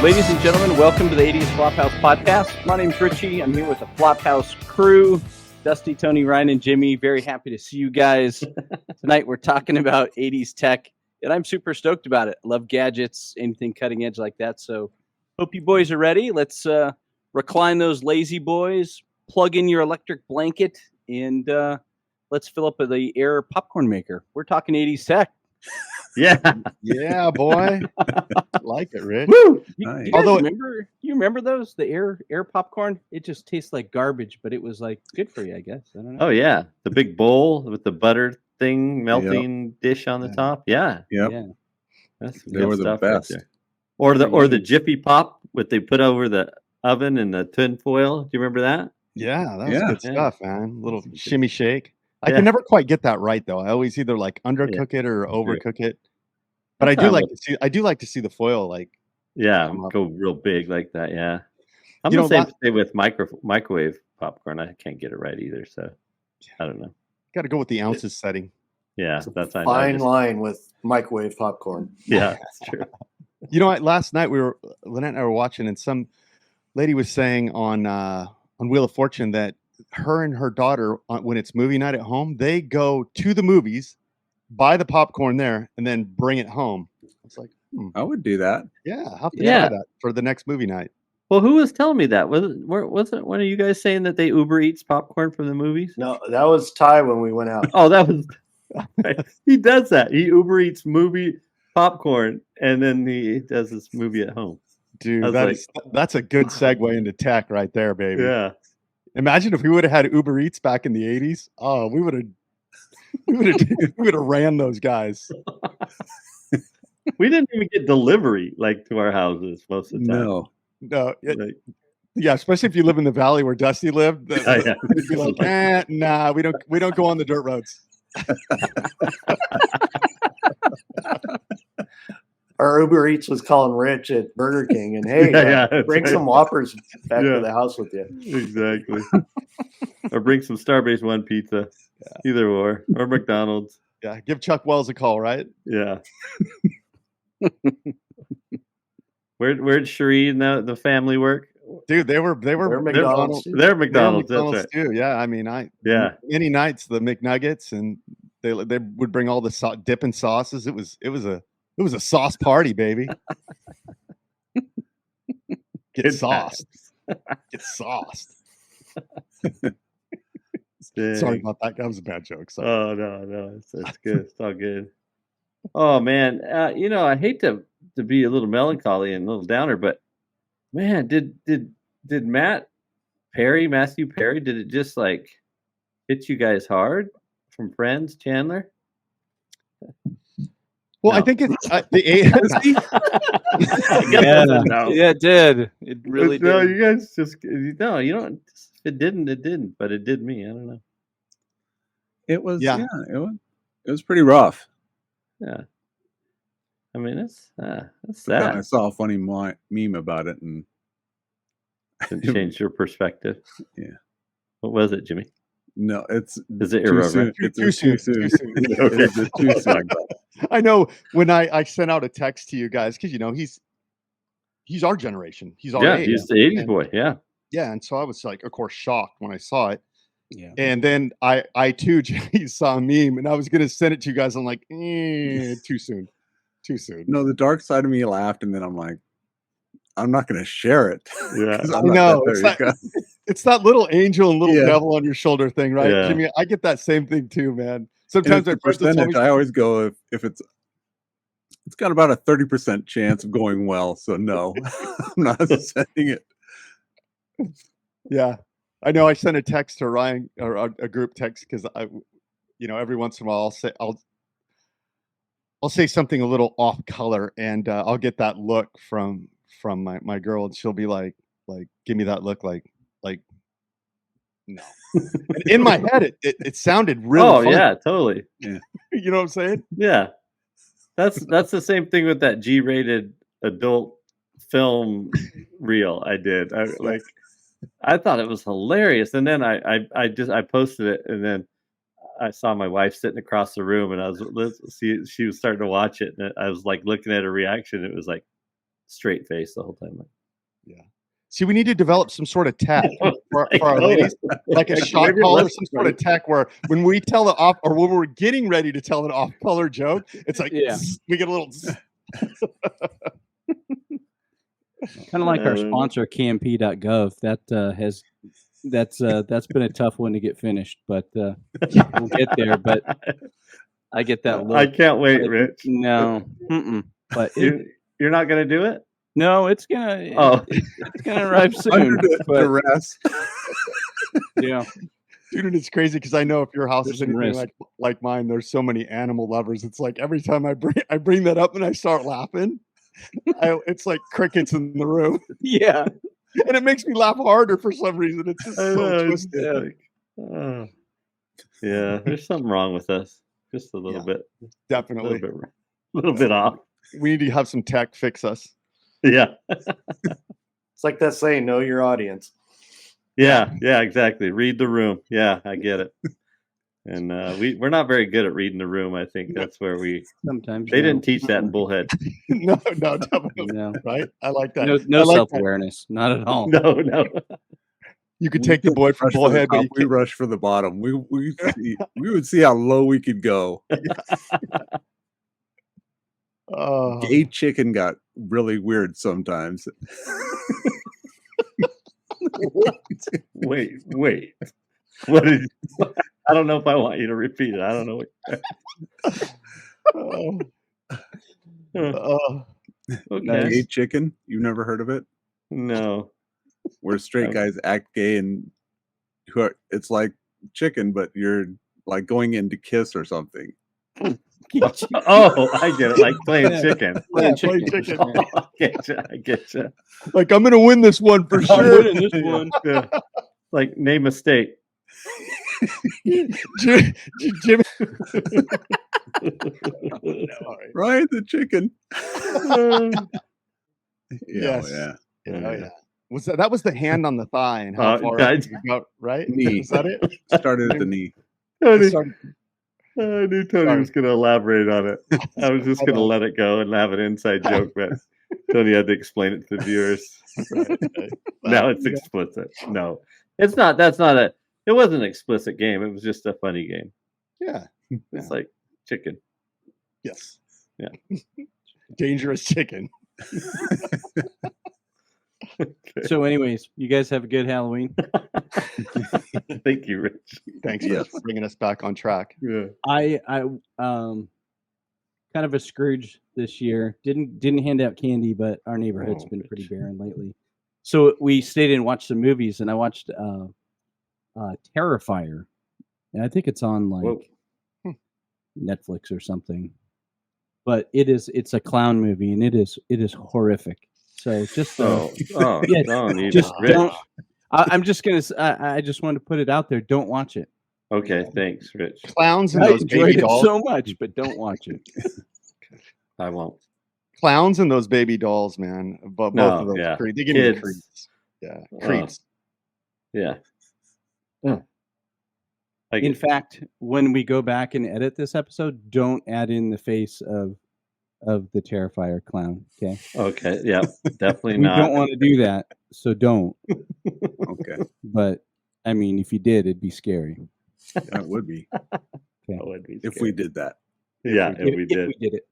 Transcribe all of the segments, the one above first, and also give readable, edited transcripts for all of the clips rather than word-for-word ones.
Ladies and gentlemen, welcome to the 80s Flophouse Podcast. My name's Richie. I'm here with the Flophouse crew, Dusty, Tony, Ryan, and Jimmy. Very happy to see you guys. Tonight we're talking about 80s tech, and I'm super stoked about it. Love gadgets, anything cutting edge like that. So hope you boys are ready. Let's recline those lazy boys, plug in your electric blanket, and let's fill up the air popcorn maker. We're talking 80s tech. Yeah, boy. Like it, Rich. Woo! Nice. You guys remember those? The air popcorn? It just tastes like garbage, but it was like good for you, I guess. I don't know. Oh yeah, the big bowl with the butter thing melting dish on the top. Yeah, Yep. Yeah. that's some They good were the stuff right best. there. Or the Jiffy Pop, what they put over the oven and the tin foil. Do you remember that? Yeah, that was good Yeah. stuff, man. Little shimmy shake. I Yeah. can never quite get that right though. I always either like undercook it or overcook it. But I do like to see the foil like come up. Go real big like that. Yeah, I'm You the know, same that- thing with microwave popcorn. I can't get it right either, so I don't know. Got to go with the ounces setting. Yeah, It's a that's I fine know. line with microwave popcorn. Yeah, that's true. You know what? Last night Lynette and I were watching, and some lady was saying on Wheel of Fortune that her and her daughter, when it's movie night at home, they go to the movies, buy the popcorn there, and then bring it home. It's like, I would do that. yeah, I'll have to Yeah. try that for the next movie night. Well, who was telling me that? Wasn't one of you guys saying that they Uber Eats popcorn from the movies? No, that was Ty when we went out. Oh, that was he does that. He Uber Eats movie popcorn and then he does this movie at home. Dude, I was that's a good segue into tech right there, baby. Yeah. Imagine if we would have had Uber Eats back in the 80s. Oh, we would have ran those guys. We didn't even get delivery like to our houses most of the time. No. No, Like, yeah, especially if you live in the valley where Dusty lived. yeah. You'd be like, nah, we don't go on the dirt roads. Our Uber Eats was calling Rich at Burger King, and hey, Yeah, bring that's some right. Whoppers back Yeah. to the house with you. Exactly. Or bring some Starbase One pizza. Either or McDonald's. Yeah, give Chuck Wells a call, right? Yeah. Where'd Cherie and the family work? Dude, they were They're McDonald's. They're They're McDonald's. That's McDonald's right. too. Yeah, I mean, Yeah. many nights the McNuggets, and they would bring all the dipping sauces. It was a sauce party, baby. Get Good sauced. Get sauced. Dang. Sorry about that. That was a bad joke. Sorry. Oh no, it's good. It's all good. Oh man, I hate to be a little melancholy and a little downer, but man, did Matthew Perry, did it just like hit you guys hard from Friends, Chandler? Well, I No. think it's the Yeah, it did. It really No, did. you guys just you don't. It didn't, but it did me. I don't know. It was Yeah. it was pretty rough. Yeah, I mean it's But then sad. I saw a funny meme about it, and It changed your perspective. Yeah. What was it, Jimmy? no, it's Is it too soon. irreverent? It's Too soon. too soon. Okay. It is too soon. I know when I sent out a text to you guys because he's our generation. He's our Yeah, age. he's the 80s And- boy. Yeah. Yeah, and so I was like, of course, shocked when I saw it. Yeah. And then I too Jimmy, saw a meme, and I was gonna send it to you guys. I'm like, too soon. No, the dark side of me laughed, and then I'm like, I'm not going to share it. Yeah. 'Cause I I'm not know, that it's very good. It's that little angel and little Yeah. devil on your shoulder thing, right, Yeah. Jimmy? I get that same thing too, man. And Sometimes it's my the friends will tell percentage. me, I always go if it's got about a 30% chance of going well. So no, I'm not sending it. yeah, I know. I sent a text to Ryan or a group text because every once in a while I'll say something a little off color, and I'll get that look from my girl, and she'll be like, give me that look, like no. And in my head, it sounded really. Oh funny. yeah, totally. You know what I'm saying? Yeah. That's the same thing with that G-rated adult film reel I did. I thought it was hilarious, and then I posted it, and then I saw my wife sitting across the room, and she was starting to watch it, and I was like looking at her reaction. It was like, straight face the whole time. See, we need to develop some sort of tech for our ladies, like a Like, shot maybe collar, let's- some sort of tech where when we tell the off, or when we're getting ready to tell an off-color joke, it's like Yeah. we get a little. Kind of like our sponsor, KMP.gov. That's been a tough one to get finished, but we'll get there. But I get that look. I can't wait, But Rich. No, but You're not gonna do it? no, it's gonna Oh. it's gonna arrive soon. Under But, duress. yeah, Dude, it's crazy because I know if your house There's is some anything risk. like mine, there's so many animal lovers. It's like every time I bring that up and I start laughing, it's like crickets in the room, yeah. and it makes me laugh harder for some reason. It's just I so know, it's twisted. like, oh. Yeah, there's something wrong with us. Just a little bit. Definitely, A little bit off. we need to have some tech fix us. Yeah. It's like that saying, know your audience. Yeah, exactly. Read the room. Yeah, I get it. And we're not very good at reading the room. I think that's where Sometimes they no. didn't teach that in Bullhead. No, definitely No, right. I like that. no I like that. self-awareness, not at all. No. You could take the boy from Rush for the Bullhead, but top, you we can't. rush for the bottom. We would see how low we could go. Oh, Gay chicken got really weird sometimes. Wait. What did I don't know if I want you to repeat it. I don't know what oh. okay. Gay chicken? You've never heard of it? No. Where straight guys act gay and it's like chicken, but you're like going in to kiss or something. Oh, I get it. Like playing Yeah. chicken. Yeah, Playing play chicken. chicken. I get you. Like I'm gonna win this one for I'm sure. winning this one. Yeah. Like name a state. Jimmy. Right? The chicken. Yes. Yeah. Oh yeah. Was that was the hand on the thigh and how far I- up you got, right? Knee. Is that it? Started at the knee. Tony, Sorry. I knew Tony Sorry. was going to elaborate on it. I was just going to let it go and have an inside joke, but Tony had to explain it to the viewers. Right. Now it's explicit. No, it's not. That's not a. It wasn't an explicit game. It was just a funny game. Yeah. It's like chicken. Yes. Yeah. Dangerous chicken. So, anyways, you guys have a good Halloween. Thank you, Rich. Thanks Yes. for bringing us back on track. Yeah. I kind of a Scrooge this year. Didn't hand out candy, but our neighborhood's been pretty barren lately. So we stayed and watched some movies, and I watched Terrifier, and I think it's on like Whoa. Netflix or something. But it's a clown movie, and it is horrific. So just Oh, yeah, don't even. just Rich. don't. I'm just gonna. I just wanted to put it out there. Don't watch it. Okay, thanks, Rich. Clowns and I those enjoyed baby it dolls. so much, but don't watch it. I won't. Clowns and those baby dolls, man. Both No, of those. yeah. They give me Kids. creeps. Yeah, Oh. creeps. Yeah. In fact, when we go back and edit this episode, don't add in the face of the Terrifier clown. Okay, yeah, definitely we not. don't want to do that, so don't. Okay. But I mean, if you did, it'd be scary. That would be That would be if scary. we did that. Yeah, if we If did. we did it.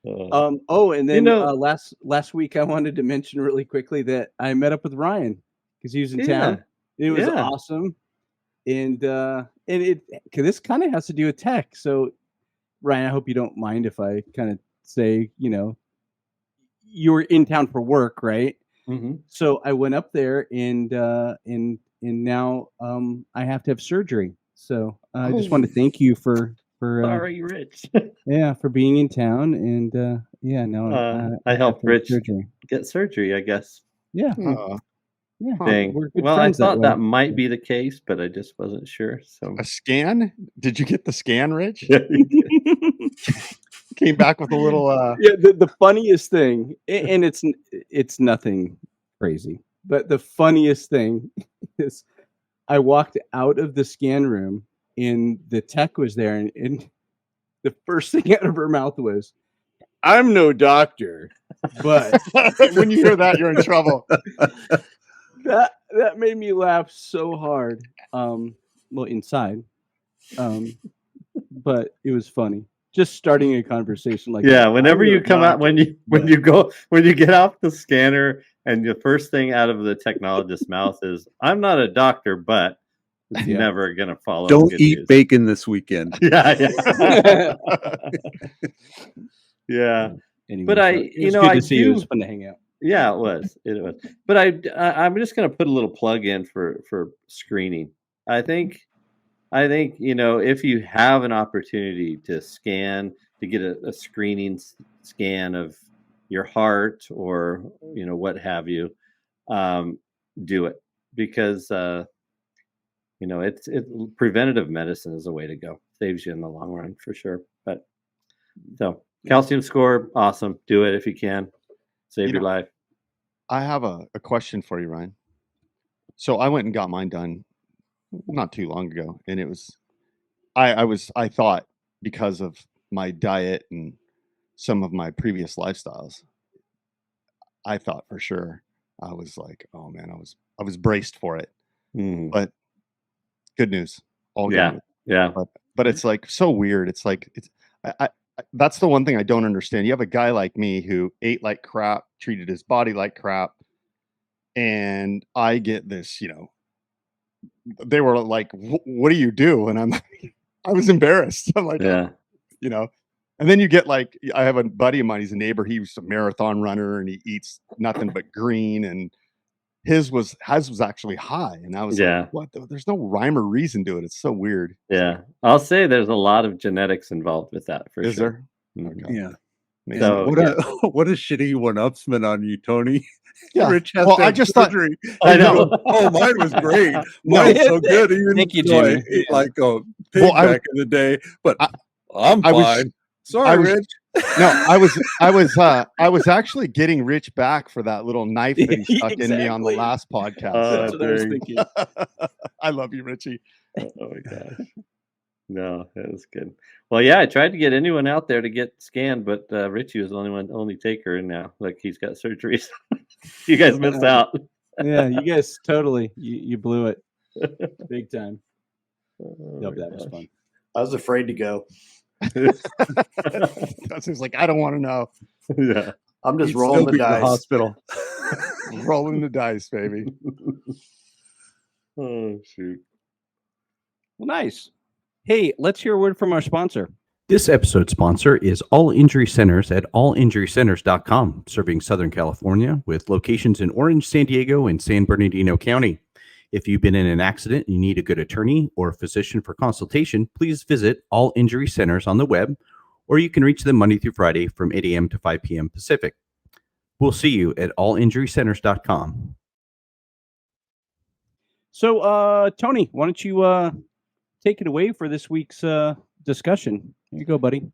Uh, And then know- last week I wanted to mention really quickly that I met up with Ryan because he was in town. It was yeah. awesome, and this kind of has to do with tech. So, Ryan, I hope you don't mind if I kind of say, you were in town for work, right? mhm. So I went up there, and now I have to have surgery. So I just want to thank you for Sorry, Rich. for being in town, and now I helped have to have Rich surgery. get surgery, I guess. Yeah, Uh, yeah. Dang. We're good Well, I friends thought way. that might be the case, but I just wasn't sure. So a scan? Did you get the scan, Rich? Came back with a little. Yeah, the funniest thing, and it's nothing crazy, but the funniest thing is I walked out of the scan room and the tech was there, and the first thing out of her mouth was, I'm no doctor, but When you hear that, you're in trouble. that made me laugh so hard. Well, inside, but it was funny. Just starting a conversation like Yeah, that. whenever I'm no you come out, when doctor, you get off the scanner, and the first thing out of the technologist's mouth is, "I'm not a doctor, but," it's Yeah. never gonna follow. Don't good eat news. bacon this weekend. Yeah, yeah, yeah. Anyway, But so I, it was you know, good I to see you. It do. was fun to hang out. Yeah, it was. It was. But I'm just going to put a little plug in for screening. I think if you have an opportunity to get a screening scan of your heart or what have you, do it, because it's preventative medicine is a way to go. Saves you in the long run for sure. But so calcium score, awesome. Do it if you can. Save your life. I have a question for you, Ryan. So I went and got mine done not too long ago, and it was I thought, because of my diet and some of my previous lifestyles, I thought for sure I was like, oh man, I was braced for it. But good news, all good Yeah, news. yeah. But it's like so weird. It's like I that's the one thing I don't understand. You have a guy like me who ate like crap, treated his body like crap, and I get this, they were like, what do you do? And I'm like, I was embarrassed. I'm like, Yeah. And then you get like, I have a buddy of mine, he's a neighbor, he was a marathon runner and he eats nothing but green, and his was actually high. And I was like, what? There's no rhyme or reason to it. It's so weird. Yeah. I'll say there's a lot of genetics involved with that for Is sure. there? Okay. Yeah. So, what a shitty one-upsman on you, Tony. Yeah. Rich has Well, to I have just thought, surgery. I And you know. go, oh, mine was great. Mine's so good. Even Thank you, though I Jimmy. ate like a pig Well, back in the day, but I'm I was- fine. Sorry, I was- Rich. no, I was actually getting Rich back for that little knife that he stuck in me on the Exactly. last podcast. That's what I was dang. thinking. I love you, Richie. Oh my gosh. No, that was good. Well, yeah, I tried to get anyone out there to get scanned, but Richie was the only taker, and now like he's got surgeries. You guys missed out. Yeah, you guys totally you blew it big time. Oh Nope, my that was gosh. fun. I was afraid to go. That's just like, I don't want to know. Yeah. I'm just He'd rolling still the be in the dice. hospital. Rolling the dice, baby. Oh shoot. Well, nice. Hey, let's hear a word from our sponsor. This episode's sponsor is All Injury Centers at allinjurycenters.com, serving Southern California with locations in Orange, San Diego, and San Bernardino County. If you've been in an accident and you need a good attorney or a physician for consultation, please visit All Injury Centers on the web, or you can reach them Monday through Friday from 8 a.m. to 5 p.m. Pacific. We'll see you at allinjurycenters.com. So, Tony, why don't you take it away for this week's discussion? Here you go, buddy.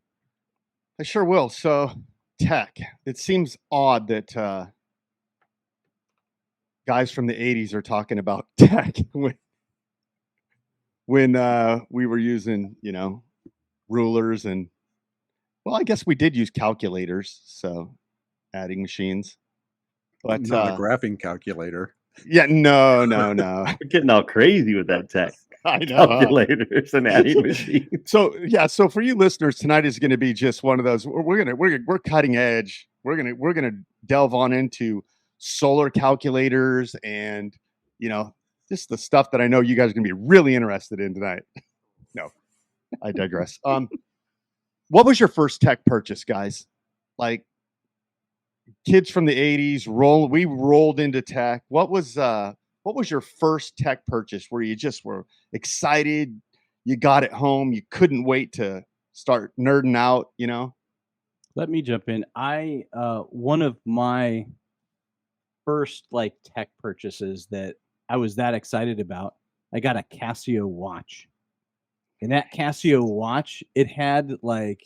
I sure will. So, tech. It seems odd that guys from the 80s are talking about tech when we were using, rulers and, well, I guess we did use calculators, so adding machines. But Not a graphing calculator. yeah, no. We're getting all crazy with that tech. I know. Calculators and adding machines. So yeah, so for you listeners, tonight is going to be just one of those. We're cutting edge. We're gonna delve on into solar calculators and just the stuff that I know you guys are gonna be really interested in tonight. No, I digress. What was your first tech purchase, guys? Like kids from the 80s, we rolled into tech. What was your first tech purchase where you just were excited, you got it home, you couldn't wait to start nerding out, Let me jump in. One of my first like tech purchases that I was that excited about, I got a Casio watch. And that Casio watch, it had like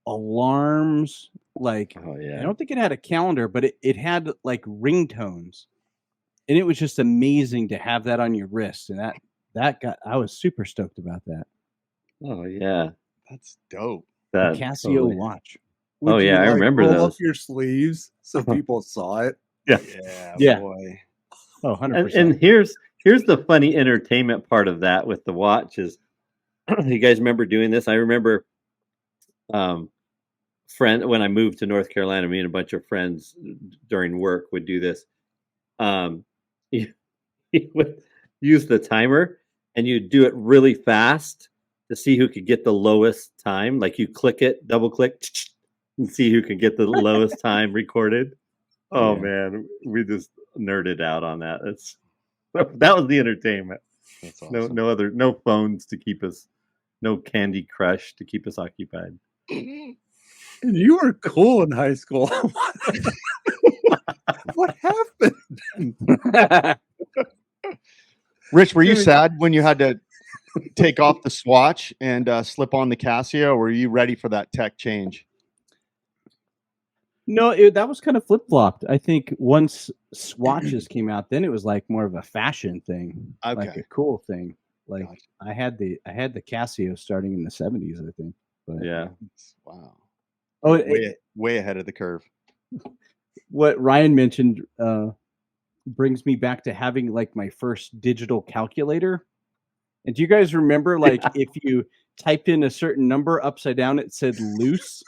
alarms, like Oh yeah. I don't think it had a calendar, but it had like ringtones. And it was just amazing to have that on your wrist. And I was super stoked about that. Oh yeah. That's dope. The That Casio totally. watch. Would Oh, yeah, I remember roll those. up your sleeves so people saw it? Yeah. boy. Oh, 100%. And here's the funny entertainment part of that with the watch is you guys remember doing this? I remember when I moved to North Carolina, me and a bunch of friends during work would do this. You, you would use the timer and you do it really fast to see who could get the lowest time. Like you click it, double click, and see who can get the lowest time recorded. Oh Yeah. man, we just nerded out on that. That was the entertainment. That's awesome. No phones to keep us, no Candy Crush to keep us occupied. And you were cool in high school. What happened? Rich, were you sad when you had to take off the Swatch and slip on the Casio? Or were you ready for that tech change? No, that was kind of flip flopped. I think once Swatches came out, then it was like more of a fashion thing, like Okay. a cool thing. Like Gotcha. I had the Casio starting in the 70s, I think. But Yeah. Wow. oh, Way ahead of the curve. what Ryan mentioned brings me back to having like my first digital calculator. And do you guys remember, like, if you typed in a certain number upside down, it said loose?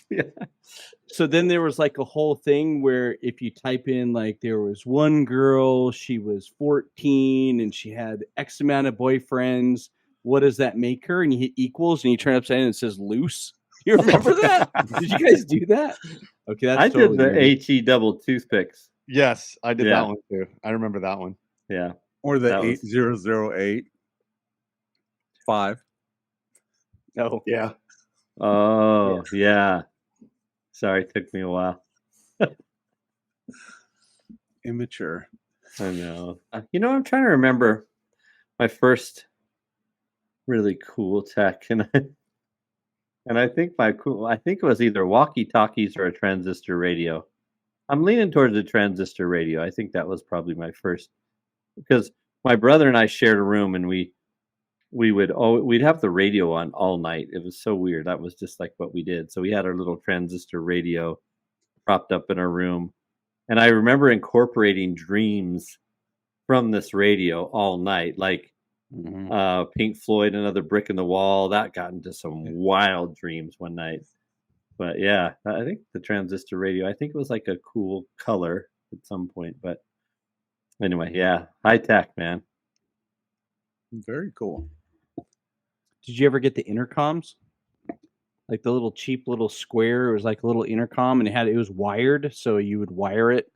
Yeah. So then there was like a whole thing where if you type in, like, there was one girl, she was 14 and she had X amount of boyfriends. What does that make her? And you hit equals and you turn upside down and it says loose. You remember that? Did you guys do that? Okay, that's I totally did the nerdy. HE double toothpicks. Yes, I did Yeah. that one too. I remember that one. Yeah. Or the That was- 80085. Oh, Yeah. Oh, yeah. Sorry, it took me a while. Immature. I know. I'm trying to remember my first really cool tech, and I think it was either walkie-talkies or a transistor radio. I'm leaning towards a transistor radio. I think that was probably my first, because my brother and I shared a room, and we'd have the radio on all night. It was so weird. That was just like what we did. So we had our little transistor radio propped up in our room. And I remember incorporating dreams from this radio all night, like Pink Floyd, Another Brick in the Wall. That got into some wild dreams one night. But yeah, I think the transistor radio, I think it was like a cool color at some point. But anyway, yeah, high tech, man. Very cool. did you ever get the intercoms? Like the little cheap little square. It was like a little intercom, and it was wired, so you would wire it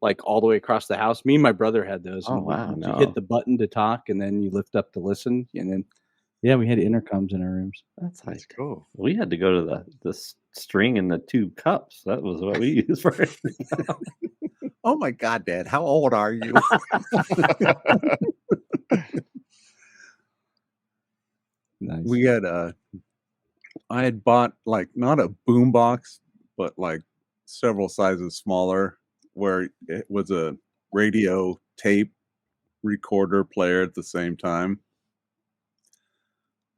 like all the way across the house. Me and my brother had those. Oh, and wow, you no. hit the button to talk, and then you lift up to listen, and then we had intercoms in our rooms. That's high That's tech. cool. We had to go to the string and the two cups. That was what we used for it. Oh my God, Dad, how old are you? Nice. We had I had bought like not a boom box, but like several sizes smaller, where it was a radio tape recorder player at the same time.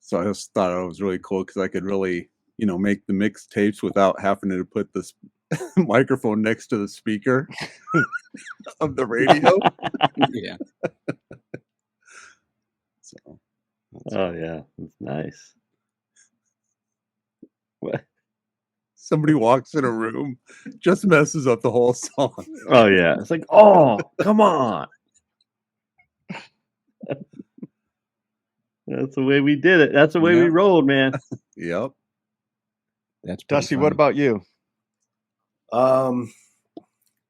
So I just thought it was really cool because I could really, make the mix tapes without having to put this microphone next to the speaker of the radio. yeah. So Oh yeah, it's nice. What? somebody walks in a room, just messes up the whole song. Oh yeah, it's like, oh, come on. That's the way we did it. That's the way we Yeah. rolled, man. Yep. That's pretty Dusty, funny. what about you?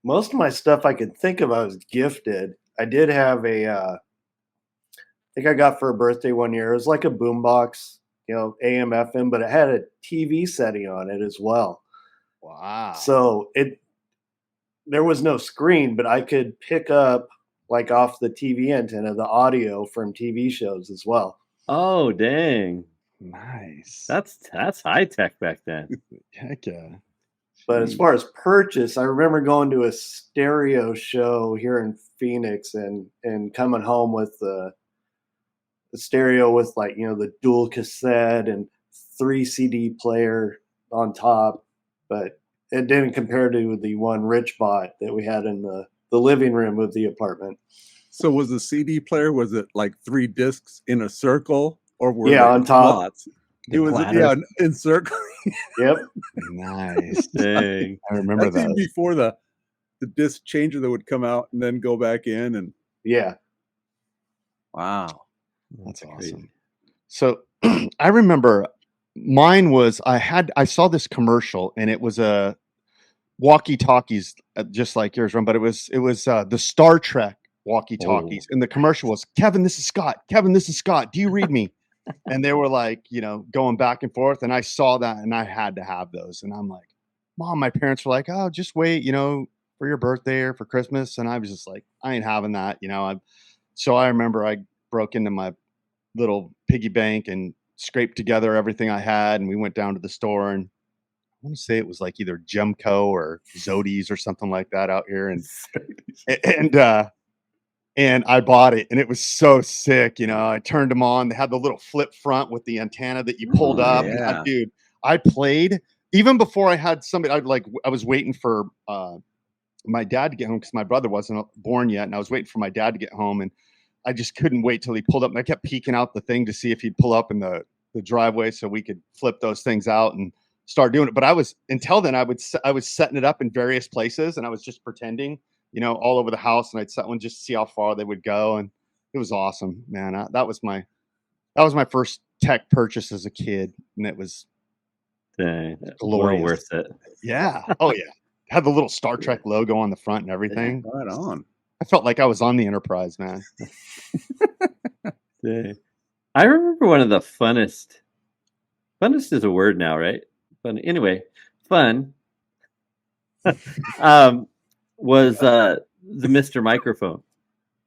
Most of my stuff I could think of, I was gifted. I did have I think I got for a birthday one year. It was like a boombox, AM, FM, but it had a TV setting on it as well. Wow. So there was no screen, but I could pick up like off the TV antenna the audio from TV shows as well. Oh dang, Nice. that's high tech back then. Heck yeah. But as far as purchase, I remember going to a stereo show here in Phoenix and coming home with the stereo with like, the dual cassette and 3 CD player on top, but it didn't compare to the one Rich bought that we had in the living room of the apartment. So was the CD player, was it like 3 discs in a circle, or were Yeah, they on top. slots? The It was platter. in circle. Yep. Nice. Dang. I remember That's even that. before the disc changer that would come out and then go back in, and Yeah. Wow. That's crazy. awesome. So I remember mine was I saw this commercial, and it was a walkie-talkies just like yours, Ron, but it was the Star Trek walkie-talkies, and the commercial was, Kevin, this is Scott. Kevin, this is Scott. Do you read me? And they were like, going back and forth, and I saw that, and I had to have those, and I'm like, Mom, my parents were like, oh, just wait, for your birthday or for Christmas, and I was just like, I ain't having that, So I remember I broke into my little piggy bank and scraped together everything I had, and we went down to the store, and I want to say it was like either Gemco or Zodi's or something like that out here, and I bought it, and it was so sick. I turned them on. They had the little flip front with the antenna that you pulled up. And yeah. dude, I played even before I had somebody. I was waiting for my dad to get home because my brother wasn't born yet, and I was waiting for my dad to get home, and I just couldn't wait till he pulled up. And I kept peeking out the thing to see if he'd pull up in the driveway so we could flip those things out and start doing it. But until then, I was setting it up in various places, and I was just pretending, all over the house, and I'd set one just to see how far they would go, and it was awesome, man. That was my first tech purchase as a kid, and it was Dang. glorious. Well worth it. Yeah. Oh yeah. Had the little Star Trek logo on the front and everything. Right on. I felt like I was on the Enterprise, man. Dang. I remember one of the funnest is a word now, right? Fun. Anyway, fun. Was the Mr. Microphone.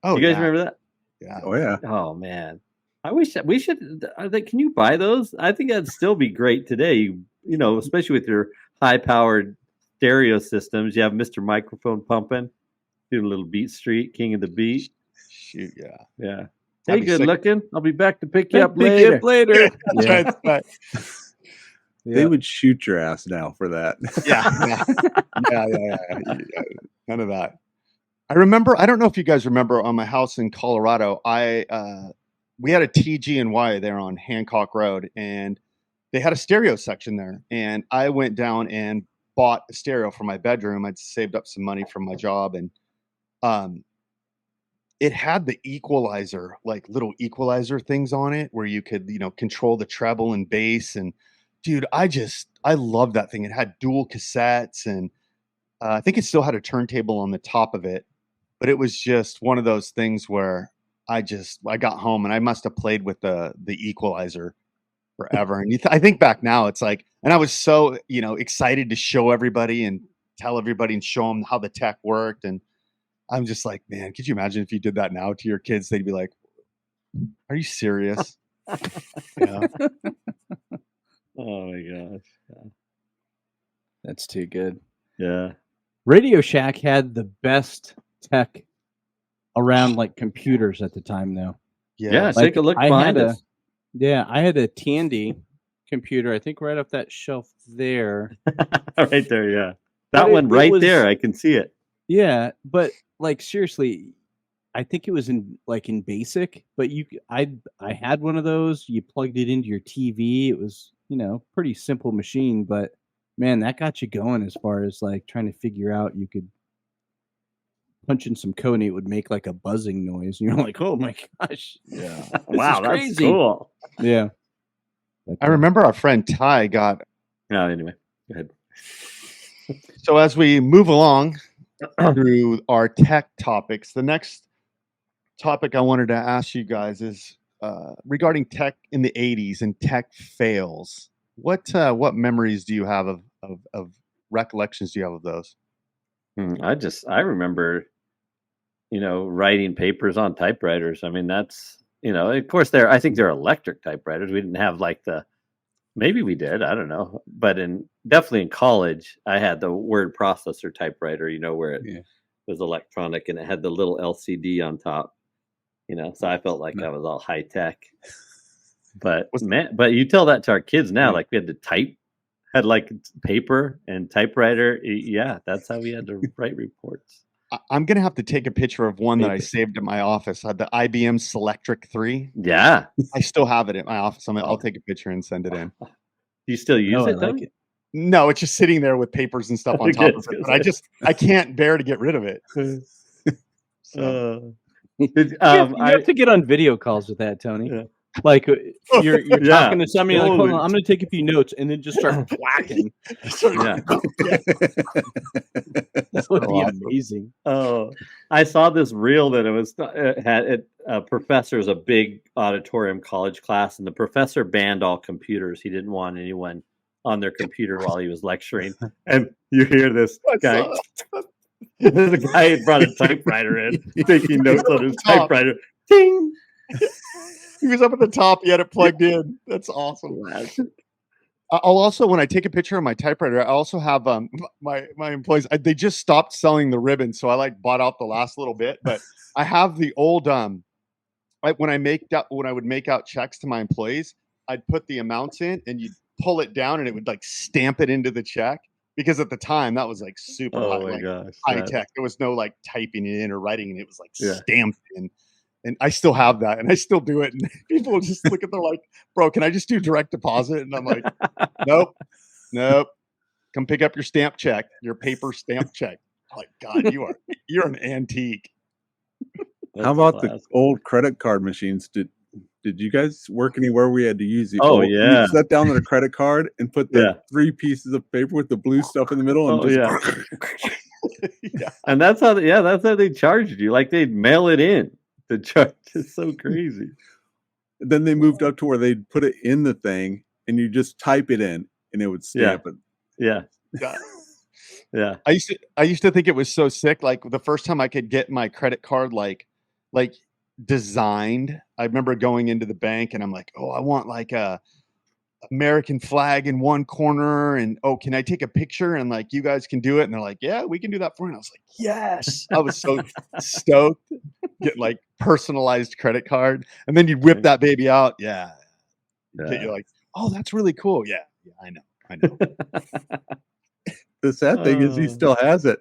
Oh, You guys yeah. remember that? Yeah. Oh yeah. Oh man, I wish we should. Can you buy those? I think that'd still be great today. Especially with your high-powered stereo systems. You have Mr. Microphone pumping, doing a little Beat Street, King of the Beat. Shoot, yeah. Yeah. I'd Hey, be good sick. looking. I'll be back to pick you Pick up you later. up later. That's Yeah. right, that's right. They would shoot your ass now for that. Yeah. None of that. I remember. I don't know if you guys remember on my house in Colorado. We had a TG&Y there on Hancock Road, and they had a stereo section there. And I went down and bought a stereo for my bedroom. I'd saved up some money from my job, and it had the equalizer, like little equalizer things on it, where you could, control the treble and bass. And dude, I love that thing. It had dual cassettes, and I think it still had a turntable on the top of it. But it was just one of those things where I got home and I must have played with the equalizer forever. And I think back now, it's like, and I was so, excited to show everybody and tell everybody and show them how the tech worked. And I'm just like, man, could you imagine if you did that now to your kids? They'd be like, are you serious? Yeah. Oh my gosh. That's too good. Yeah. Radio Shack had the best tech around like computers at the time, though. Yeah. Yes. Take a look behind us. I had a Tandy computer, I think right up that shelf there. Right there. Yeah. But That one it right was- there. I can see it. Yeah, but like seriously, I think it was in BASIC, but I had one of those. You plugged it into your TV. It was, pretty simple machine, but man, that got you going as far as like trying to figure out you could punch in some code and it would make like a buzzing noise. And you're like, oh my gosh. Yeah. Wow, is that's crazy. cool. Yeah. But, I remember our friend Ty got. No, anyway, go ahead. So as we move along through our tech topics, the next topic I wanted to ask you guys is regarding tech in the 80s and tech fails. What memories do you have of recollections do you have of those? I remember, writing papers on typewriters. I mean, that's, of course I think they're electric typewriters. We didn't have maybe we did, I don't know. But definitely in college, I had the word processor typewriter, where it was electronic and it had the little LCD on top, so I felt like I was all high tech. But but you tell that to our kids now, like we had to type had like paper and typewriter. Yeah, that's how we had to write reports. I'm gonna have to take a picture of one that I Paper. saved at my office. I had the IBM Selectric 3. Yeah. I still have it at my office. I'll take a picture and send it in. Do you still use No, I it, like Tony? it. No, it's just sitting there with papers and stuff on top of it. But I can't bear to get rid of it. So. You have to get on video calls with that, Tony. Yeah. Like you're Yeah, talking to somebody, like, hold totally. on, I'm going to take a few notes, and then just start whacking. Yeah. That would be awesome. amazing. Oh, I saw this reel that it had a professor's a big auditorium college class, and the professor banned all computers. He didn't want anyone on their computer while he was lecturing. And you hear this guy. The guy brought a typewriter in, taking notes on his typewriter. Ding. He was up at the top. He had it plugged in. That's awesome. I'll also, when I take a picture of my typewriter, I also have my employees. They just stopped selling the ribbon, so I like bought out the last little bit. But I have the old when I would make out checks to my employees, I'd put the amounts in, and you'd pull it down, and it would like stamp it into the check. Because at the time that was like super high tech. There was no like typing it in or writing, and it was like stamped in. And I still have that, and I still do it. And people will just look at, they're like, "Bro, can I just do direct deposit?" And I'm like, "Nope. Come pick up your stamp check, your paper stamp check." I'm like, God, you're an antique. How about the old credit card machines? Did you guys work anywhere we had to use the old, you set down their credit card and put the 3 pieces of paper with the blue stuff in the middle and And that's how they charged you. Like they'd mail it in. The charge is so crazy. Then they moved up to where they'd put it in the thing and you just type it in and it would stamp it. Yeah. Yeah. I used to think it was so sick. Like the first time I could get my credit card like designed, I remember going into the bank and I'm like, oh, I want like a American flag in one corner, and can I take a picture, and like you guys can do it, and they're like, yeah, we can do that for you. And I was like, yes. I was so stoked. Get like personalized credit card, and then you whip that baby out. You're like, oh, that's really cool. Yeah, I know. The sad thing is he still has it.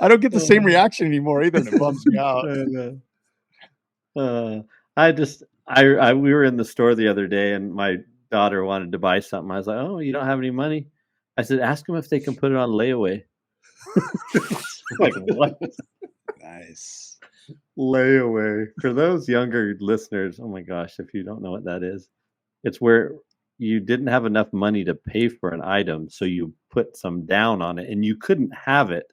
I don't get the same reaction anymore either, and it bums me out. We were in the store the other day, and my daughter wanted to buy something. I was like, "Oh, you don't have any money?" I said, "Ask them if they can put it on layaway." Like, what? Nice. Layaway. For those younger listeners, oh my gosh, if you don't know what that is, it's where you didn't have enough money to pay for an item, so you put some down on it, and you couldn't have it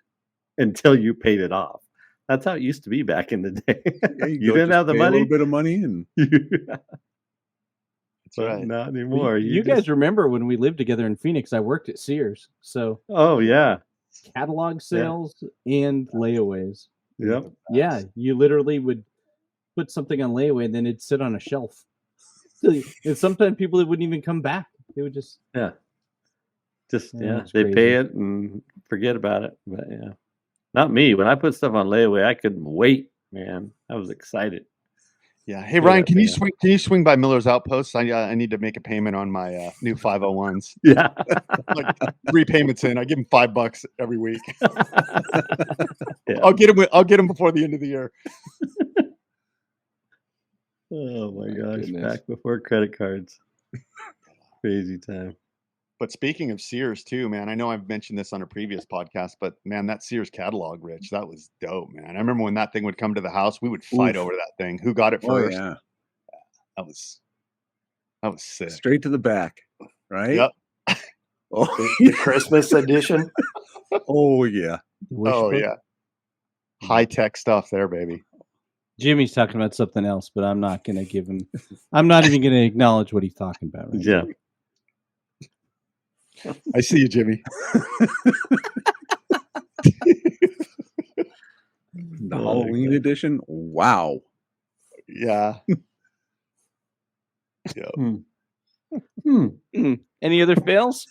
until you paid it off. That's how it used to be back in the day. Yeah, you didn't have the money. A little bit of money, and That's right. Not anymore. You guys remember when we lived together in Phoenix? I worked at Sears, so catalog sales and layaways. Yep. Yeah, you literally would put something on layaway, and then it'd sit on a shelf. And sometimes people wouldn't even come back. They would just they crazy. pay it and forget about it. But not me. When I put stuff on layaway, I couldn't wait, man. I was excited. Yeah. Hey Ryan, can you swing by Miller's Outpost? I need to make a payment on my new 501s. Yeah. Like 3 payments in. I give him $5 every week. I'll get him before the end of the year. Oh my gosh! Back before credit cards. Crazy time. But speaking of Sears too, man, I know I've mentioned this on a previous podcast, but man, that Sears catalog, Rich, that was dope, man. I remember when that thing would come to the house, we would fight over that thing. Who got it first? Yeah. That was sick. Straight to the back, right? Yep. The Christmas edition. Oh yeah. Yeah. High tech stuff there, baby. Jimmy's talking about something else, but I'm not going to give him. I'm not even going to acknowledge what he's talking about. Right Yeah. I see you, Jimmy. The Halloween edition. Wow. Yeah. Any other fails?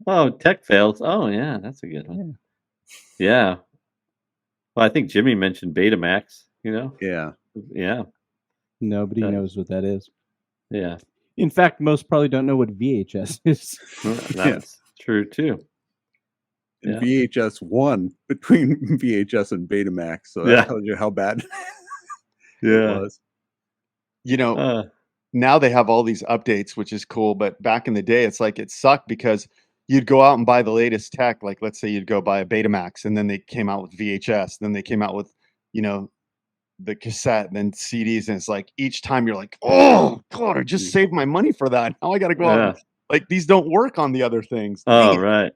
Oh, tech fails. Oh yeah, that's a good one. Yeah. Well, I think Jimmy mentioned Betamax. Yeah. Yeah. Nobody Okay. knows what that is. Yeah, In fact, most probably don't know what VHS is. well, that's true too. And Yeah. VHS won between VHS and Betamax, so that Yeah. tells you how bad it Yeah. was. You know, Uh, now they have all these updates, which is cool. But back in the day, it's like it sucked because you'd go out and buy the latest tech. Like, let's say you'd go buy a Betamax, and then they came out with VHS. Then they came out with, the cassette, and then CDs. And it's like each time you're like, oh God, I just saved my money for that. Now I got to go out. yeah. And, like, these don't work on the other things. Dang Oh, it. right.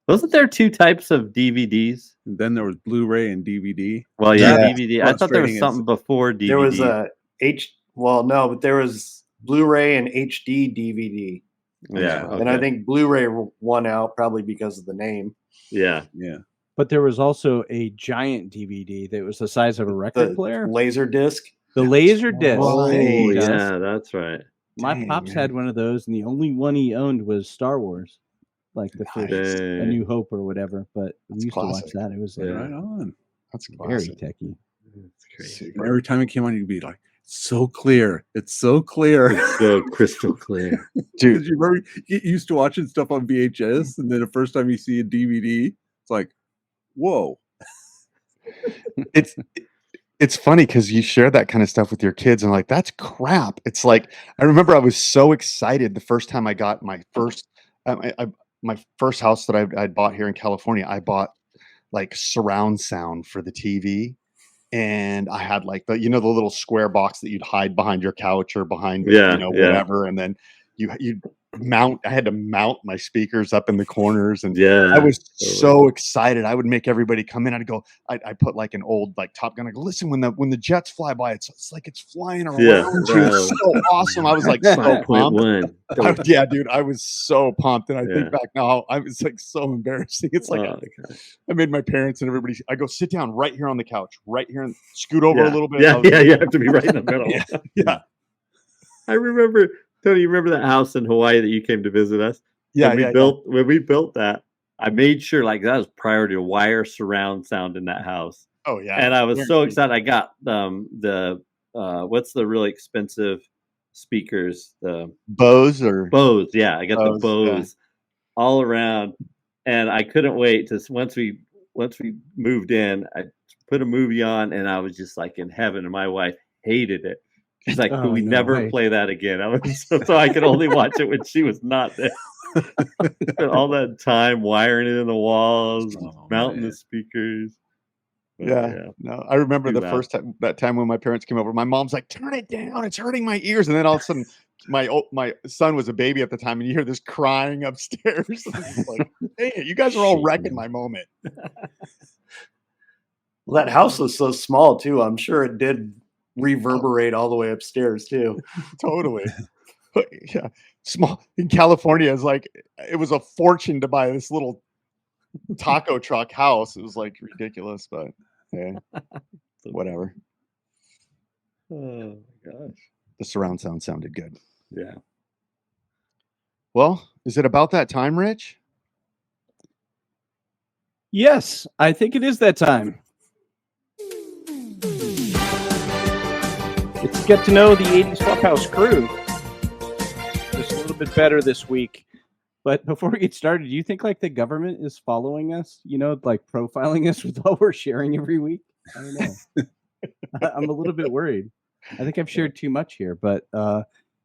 Wasn't there 2 types of DVDs? And then there was Blu-ray and DVD. Well, yeah, Yeah. DVD. I thought there was Frustrating as- something before DVD. There was but there was Blu-ray and HD DVD, Yeah. and I okay. think Blu-ray won out probably because of the name. Yeah. Yeah. But there was also a giant DVD that was the size of a record The player. laser disc. The laser disc. Oh, Oh, Yes. yeah, that's right. My Dang, pops man. had one of those, and the only one he owned was Star Wars, like the first A Dang. New Hope or whatever. But That's we used classic. to watch that. It was Yeah. Right on. That's very classic. techy. That's crazy. And Super. every time it came on, you'd be like, "So clear! It's so clear!" So crystal clear. Dude, Because you remember you get used to watching stuff on VHS, and then the first time you see a DVD, it's like, "Whoa!" it's funny because you share that kind of stuff with your kids and like that's crap. It's like I remember I was so excited the first time I got my first my first house that I'd bought here in California. I bought like surround sound for the TV, and I had like the the little square box that you'd hide behind your couch or behind Yeah, yeah. whatever, and then you mount. I had to mount my speakers up in the corners, and Yeah. I was totally. so excited. I would make everybody come in. I'd go. I put like an old like Top Gun. I go, listen, when the jets fly by, it's like it's flying around Yeah, you. It's so awesome. I was like so pumped. 5.1. Yeah, dude, I was so pumped. And I Yeah. think back now, I was like so embarrassing. It's like Oh, okay. I made my parents and everybody. I go sit down right here on the couch, right here, and scoot over a Yeah. little bit. Yeah, I was- yeah, you have to be right in the middle. Yeah. Yeah. I remember, Tony, you remember that house in Hawaii that you came to visit us? Yeah, When we built that, I made sure like that was prior to wire surround sound in that house. Oh yeah. And I was so Guaranteed. excited. I got the what's the really expensive speakers? The Bose or Bose. Yeah, I got the Bose, yeah. Bose all around, and I couldn't wait to once we moved in. I put a movie on, and I was just like in heaven. And my wife hated it. She's like, Oh, "Could we no never way. play that again?" I was so I could only watch it when she was not there. Spent all that time wiring it in the walls, Oh, mounting man. the speakers. But, Yeah. No, I remember Too the loud. first time that time when my parents came over. My mom's like, "Turn it down! It's hurting my ears." And then all of a sudden, my son was a baby at the time, and you hear this crying upstairs. I'm just like, "Dang it, you guys are all wrecking my moment." Well, that house was so small too. I'm sure it did reverberate all the way upstairs too. Totally. Yeah. Small in California is like it was a fortune to buy this little taco truck house. It was like ridiculous, but yeah, whatever. Oh my gosh. The surround sound sounded good. Yeah. Well, is it about that time, Rich? Yes, I think it is that time. Let's get to know the 80s Flophouse crew just a little bit better this week. But before we get started, do you think like the government is following us? Like profiling us with all we're sharing every week? I don't know. I'm a little bit worried. I think I've shared too much here. But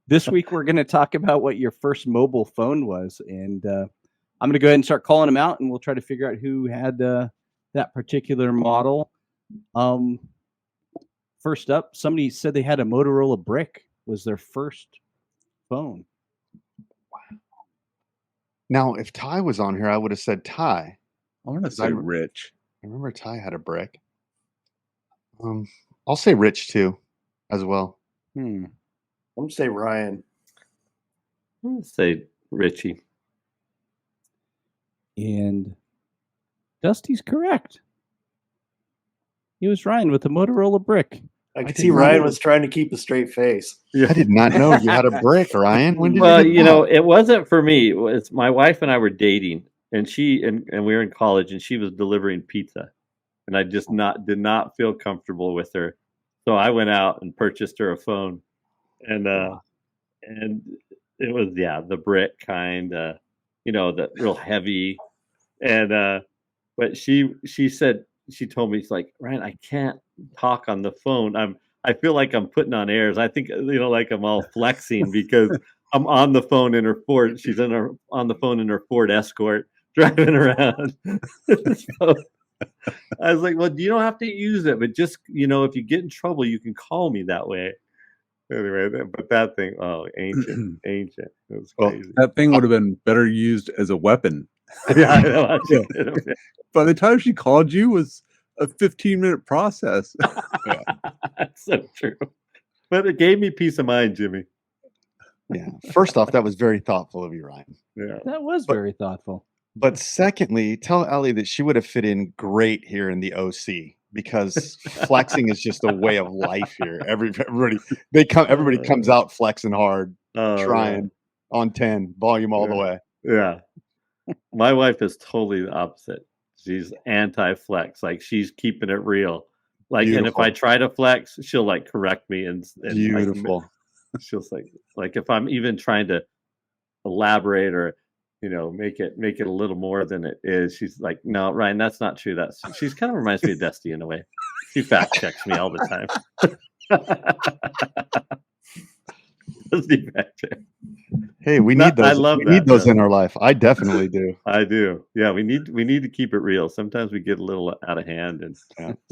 this week we're going to talk about what your first mobile phone was, and I'm going to go ahead and start calling them out, and we'll try to figure out who had that particular model. First up, somebody said they had a Motorola Brick was their first phone. Now, if Ty was on here, I would have said Ty. I want to I say re- Rich. I remember Ty had a brick. I'll say Rich too, as well. I'm gonna say Ryan. I'm gonna say Richie. And Dusty's correct. He was Ryan with the Motorola Brick. I could did see not Ryan know. was trying to keep a straight face. I did not know you had a brick, Ryan. When did Well, you get that? it wasn't for me. It's my wife and I were dating, and she and we were in college, and she was delivering pizza, and I just did not feel comfortable with her So I went out and purchased her a phone, and it was the brick kind, the real heavy, and but she said she told me, she's like, Ryan, I can't talk on the phone. I feel like I'm putting on airs. I think like I'm all flexing because I'm on the phone in her Ford. She's on the phone in her Ford Escort driving around. So I was like, well, you don't have to use it, but just if you get in trouble, you can call me that way. Anyway, but that thing, ancient. It was crazy. That thing would have been better used as a weapon. Yeah, I know. Yeah. By the time she called you, was a 15-minute process. That's so true. But it gave me peace of mind, Jimmy. Yeah. First off, that was very thoughtful of you, Ryan. Yeah. That was very thoughtful. But secondly, tell Ellie that she would have fit in great here in the OC because flexing is just a way of life here. Everybody comes out flexing hard, trying on 10, volume all the way. Yeah. My wife is totally the opposite. She's anti-flex. Like she's keeping it real. Like, Beautiful. and if I try to flex, she'll like correct me and Beautiful. Like, she'll like if I'm even trying to elaborate or make it a little more than it is, she's like, no, Ryan, that's not true. She's kind of reminds me of Dusty in a way. She fact checks me all the time. Dusty fact check. Hey, we need those. I love we need that, those though. in our life. I definitely do. I do. Yeah, we need to keep it real. Sometimes we get a little out of hand and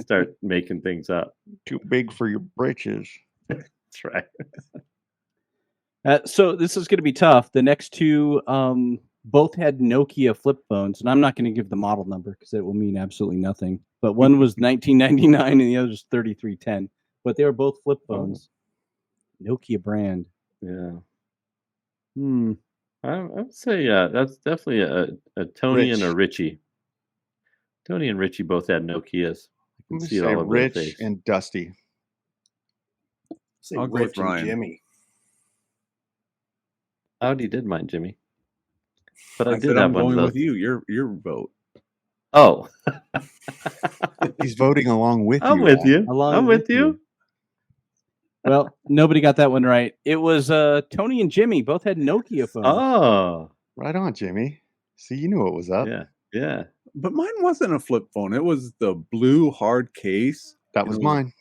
start making things up. Too big for your britches. That's right. So this is going to be tough. The next two both had Nokia flip phones, and I'm not going to give the model number because it will mean absolutely nothing. But one was 1999 and the other was 3310. But they were both flip phones. Nokia brand. Yeah. I would say that's definitely a Tony and a Richie. Tony and Richie both had Nokias. I'm See it say all over their Rich face. and Dusty. Say I'll go with Rich and Ryan. Jimmy. Audi did mine, Jimmy. But I said did I'm have one of going those. with you. Your vote. Oh, He's voting along with I'm you. with Ryan. you. Along I'm with you. Well, nobody got that one right. It was Tony and Jimmy both had Nokia phones. Oh, Right on, Jimmy. See, you knew what was up. yeah. But mine wasn't a flip phone. It was the blue hard case. That was mine.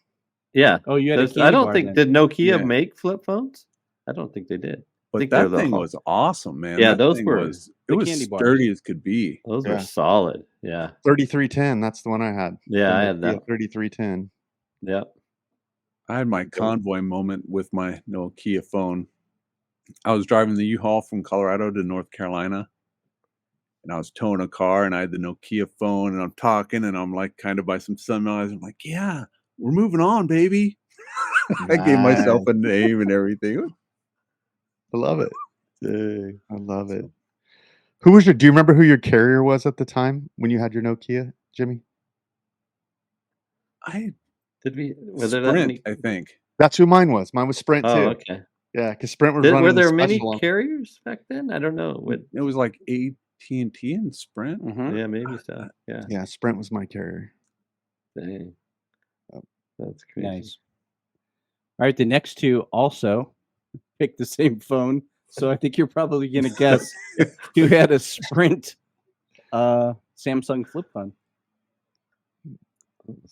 Yeah. Oh, you had a candy I don't bar think then. did Nokia Yeah. make flip phones? I don't think they did. I But think they're that the thing whole- was awesome, man. Yeah, That those thing were was the it was candy bars. sturdy as could be. Those Yeah. were solid. Yeah. 3310. That's the one I had. Yeah, The I had Nokia that. 3310. Yeah. I had my convoy moment with my Nokia phone. I was driving the U-Haul from Colorado to North Carolina, and I was towing a car, and I had the Nokia phone, and I'm talking, and I'm like kind of by some semis. I'm like, yeah, we're moving on, baby. I gave myself a name and everything. I love it. I love it. Do you remember who your carrier was at the time when you had your Nokia, Jimmy? Were there that Sprint, many? I think. That's who mine was. Mine was Sprint Oh, too. okay. Yeah, because Sprint was running. Were there the many special on- carriers back then? I don't know. It was like AT&T and Sprint. Mhm. Yeah, maybe so. Yeah. Yeah, Sprint was my carrier. Dang. Yep. That's crazy. Nice. All right, the next two also picked the same phone. So I think you're probably going to guess who had a Sprint Samsung flip phone.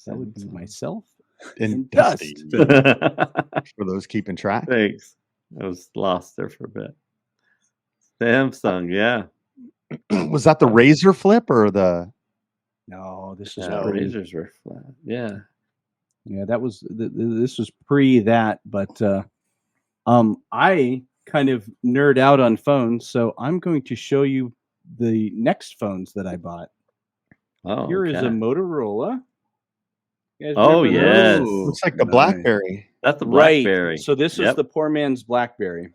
That would be myself. And Dust. Dusty, for those keeping track. Thanks. I was lost there for a bit. Samsung, yeah. Was that the Razor flip or the? No, this is Yeah, pre. razors were flat. Yeah. Yeah, that was this was pre that, but I kind of nerd out on phones, so I'm going to show you the next phones that I bought. Oh, Here is a okay. Motorola. You guys Oh, remember yes. those? Looks like the Nice. BlackBerry. That's the Right. BlackBerry. So this is Yep. the poor man's BlackBerry.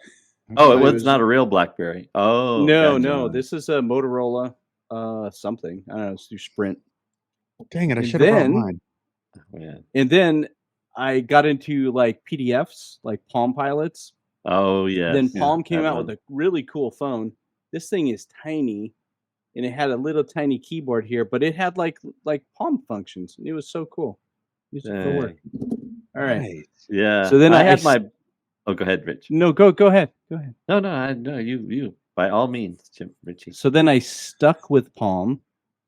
Oh, it it was was- not a real BlackBerry. Oh, No, gotcha. no, this is a Motorola something. I don't know, it's through Sprint. Dang it! I And should have brought then- mine. Oh, man. And then I got into like PDFs, like Palm Pilots. Oh, yes. Then yeah, Palm came that out with a really cool phone. This thing is tiny, and it had a little tiny keyboard here, but it had like Palm functions. It was so cool. Used it for work. All All right. Nice. Yeah. So then I I had s- my. Oh, go ahead, Rich. No, go ahead. Go ahead. No. You. By all means, Richie. So then I stuck with Palm,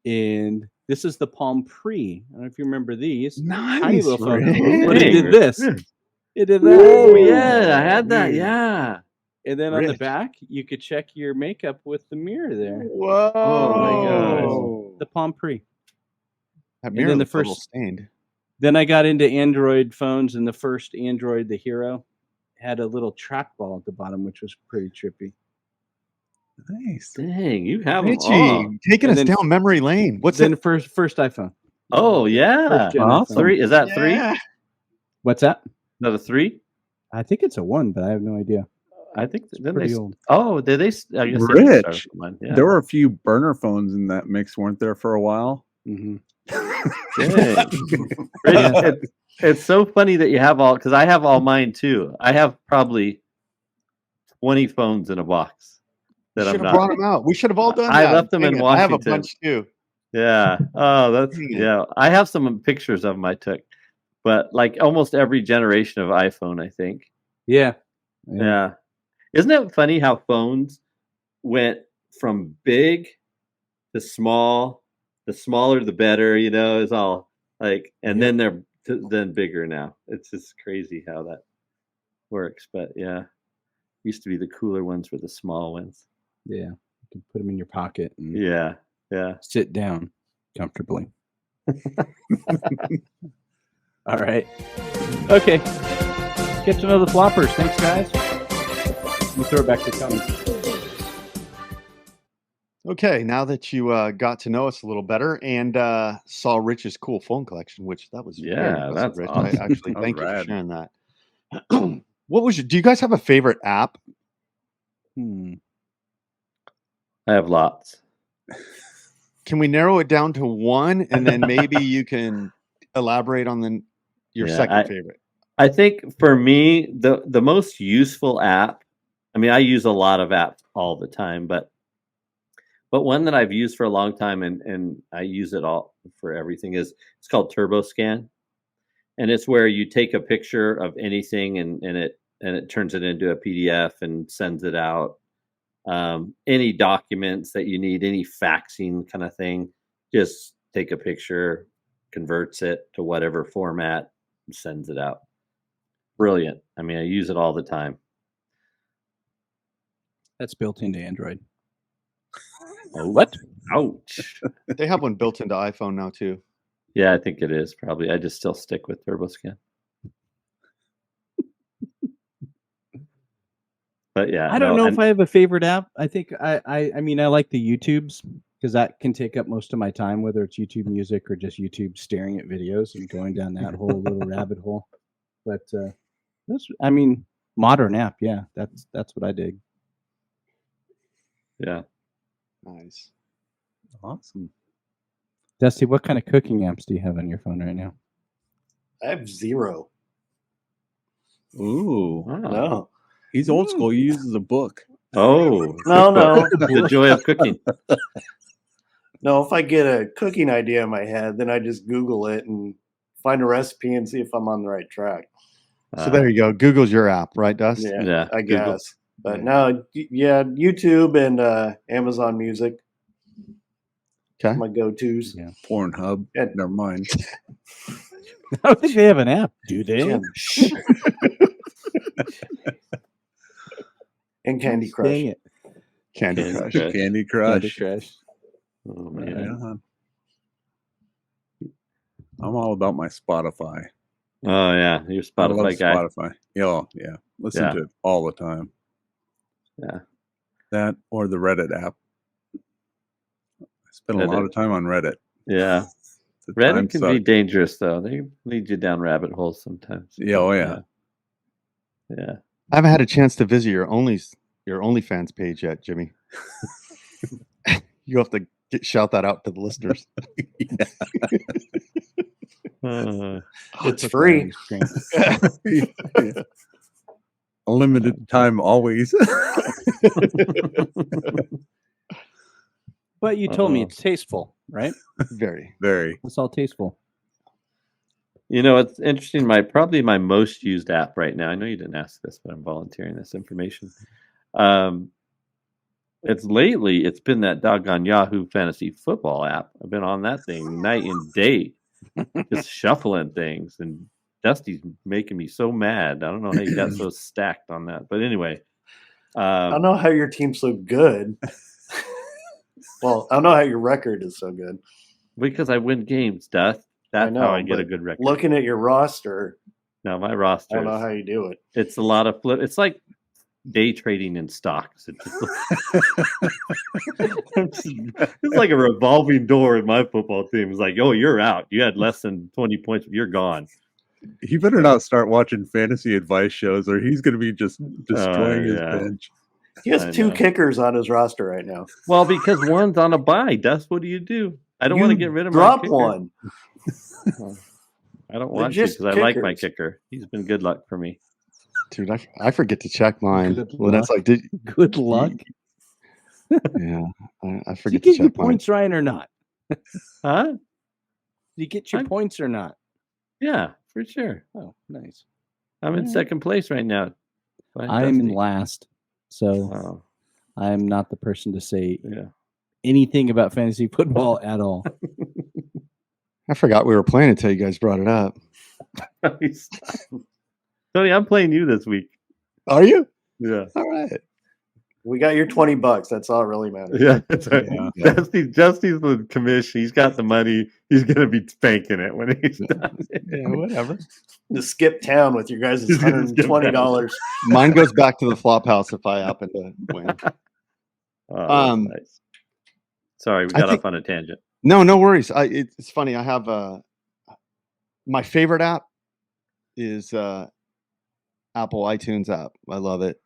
and this is the Palm Pre. I don't know if you remember these. Tiny Nice. little phone. Rich. But it did this. It did that. Oh yeah, I had that. dude. Yeah. And then on the Rich. back, you could check your makeup with the mirror there. Whoa. Oh my The Palm Pre. That And mirror then the looks a little first- stained. Then I got into Android phones, and the first Android, the Hero, had a little trackball at the bottom, which was pretty trippy. Nice. Dang, you have them Richie, all. taking And us then- down memory lane. What's then it? first iPhone? Oh yeah. First gen Awesome. iPhone. 3 is that 3? Is Yeah. What's that? that a 3? I think it's a 1, but I have no idea. I think then Pretty they. old. Oh, did they? I guess they Rich. started with mine. Yeah. There were a few burner phones in that mix, weren't there, for a while? Mm-hmm. Dang. Rich, it's so funny that you have all, because I have all mine too. I have probably 20 phones in a box that Should I'm have not. brought them out. We should have all done I that. left them Dang in it. I have a Washington. bunch too. Yeah. Oh, that's Dang it. yeah. I have some pictures of them I took, but like almost every generation of iPhone, I think. Yeah. Yeah. Isn't it funny how phones went from big to small? The smaller, the better. You know, is all like, and then they're then bigger now. It's just crazy how that works. But yeah, used to be the cooler ones were the small ones. Yeah. You can put them in your pocket and Yeah. Yeah. sit down comfortably. All right. Okay. Get to know the floppers. Thanks, guys. We'll throw it back to Tony. Okay, now that you got to know us a little better and saw Rich's cool phone collection, which that was very Yeah, impressive, that's Rich. awesome. I actually That was thank you for rad. sharing that. What was your? Do you guys have a favorite app? I have lots. Can we narrow it down to one, and then maybe you can elaborate on your Yeah, second favorite? I think for me, the most useful app, I mean, I use a lot of apps all the time, but one that I've used for a long time and I use it all for everything is it's called TurboScan. And it's where you take a picture of anything and it turns it into a PDF and sends it out. Any documents that you need, any faxing kind of thing, just take a picture, converts it to whatever format, and sends it out. Brilliant. I mean, I use it all the time. That's built into Android. Oh, what? Ouch. They have one built into iPhone now too. Yeah, I think it is probably. I just still stick with TurboScan. But yeah, I don't know if I have a favorite app. I think I mean I like the YouTubes because that can take up most of my time, whether it's YouTube Music or just YouTube staring at videos and going down that whole little rabbit hole. But I mean, modern app, yeah, that's what I dig. Yeah. Nice. Awesome. Dusty, what kind of cooking apps do you have on your phone right now? I have 0. Ooh. Wow. No. He's old school. He uses a book. Oh, No. the joy of cooking. No, if I get a cooking idea in my head, then I just Google it and find a recipe and see if I'm on the right track. So there you go. Google's your app, right, Dust? Yeah, I Google. guess. But no, yeah, YouTube and Amazon Music, Okay. my go-tos. Yeah. Pornhub. Yeah. Never mind. I don't think they have an app, do they? Yeah. And Candy Crush. Dang it. Candy Candy Crush. Crush. Candy Crush. Candy Crush. Oh, man. Yeah. I'm all about my Spotify. Oh yeah, you're a I love Spotify guy. Spotify. Yeah. Listen Yeah. to it all the time. Yeah. That or the Reddit app. I spend a lot Reddit. of time on Reddit. Yeah. The time Reddit can be sucks. dangerous though. They lead you down rabbit holes sometimes. Yeah, oh yeah. Yeah. I haven't had a chance to visit your OnlyFans page yet, Jimmy. You have to shout that out to the listeners. It's free. Yeah. Limited time always. But you told me Uh-oh. it's tasteful, right? Very. Very. It's all tasteful. You know, it's interesting. Probably my most used app right now. I know you didn't ask this, but I'm volunteering this information. It's been that doggone Yahoo Fantasy Football app. I've been on that thing night and day, just shuffling things, and Dusty's making me so mad. I don't know how you got so stacked on that, but anyway, I don't know how your team's so good. Well, I don't know how your record is so good. because I win games, Dust. That's how I get a good record. Looking at your roster, No, my I roster. don't know how you do it. It's a lot of flip. It's like day trading in stocks. It's like a revolving door in my football team. It's like, oh, you're out. You had less than 20 points. You're gone. He better not start watching fantasy advice shows, or he's going to be just destroying his yeah. bench. He has two kickers on his roster right now. Well, because one's on a bye. Dust, what do? I don't want to get rid of my Drop kicker. one. I don't want to just because I like my kickers. kicker. He's been good luck for me. Dude, I forget to check mine. Good Well, that's like, Good luck. yeah, I Did you forget get to your check mine. points, Ryan, or not? Huh? Did you get your points or not? Yeah, for sure. Oh, nice. I'm in second place right now. I'm in last, so Oh, I'm not the person to say yeah. anything about fantasy football at all. I forgot we were playing until you guys brought it up. Tony, I'm playing you this week. Are you? Yeah. All right. We got your $20. That's all that really matters. Yeah, that's right. Yeah. Dusty's the commission. He's got the money. He's gonna be spanking it when he's done. Yeah, whatever. Just skip town with your guys' Just gonna skip $120. Mine goes back to the flop house if I happen to win. Oh, that's nice. Sorry, we got off on a tangent. No worries. It's funny. I have my favorite app is Apple iTunes app. I love it.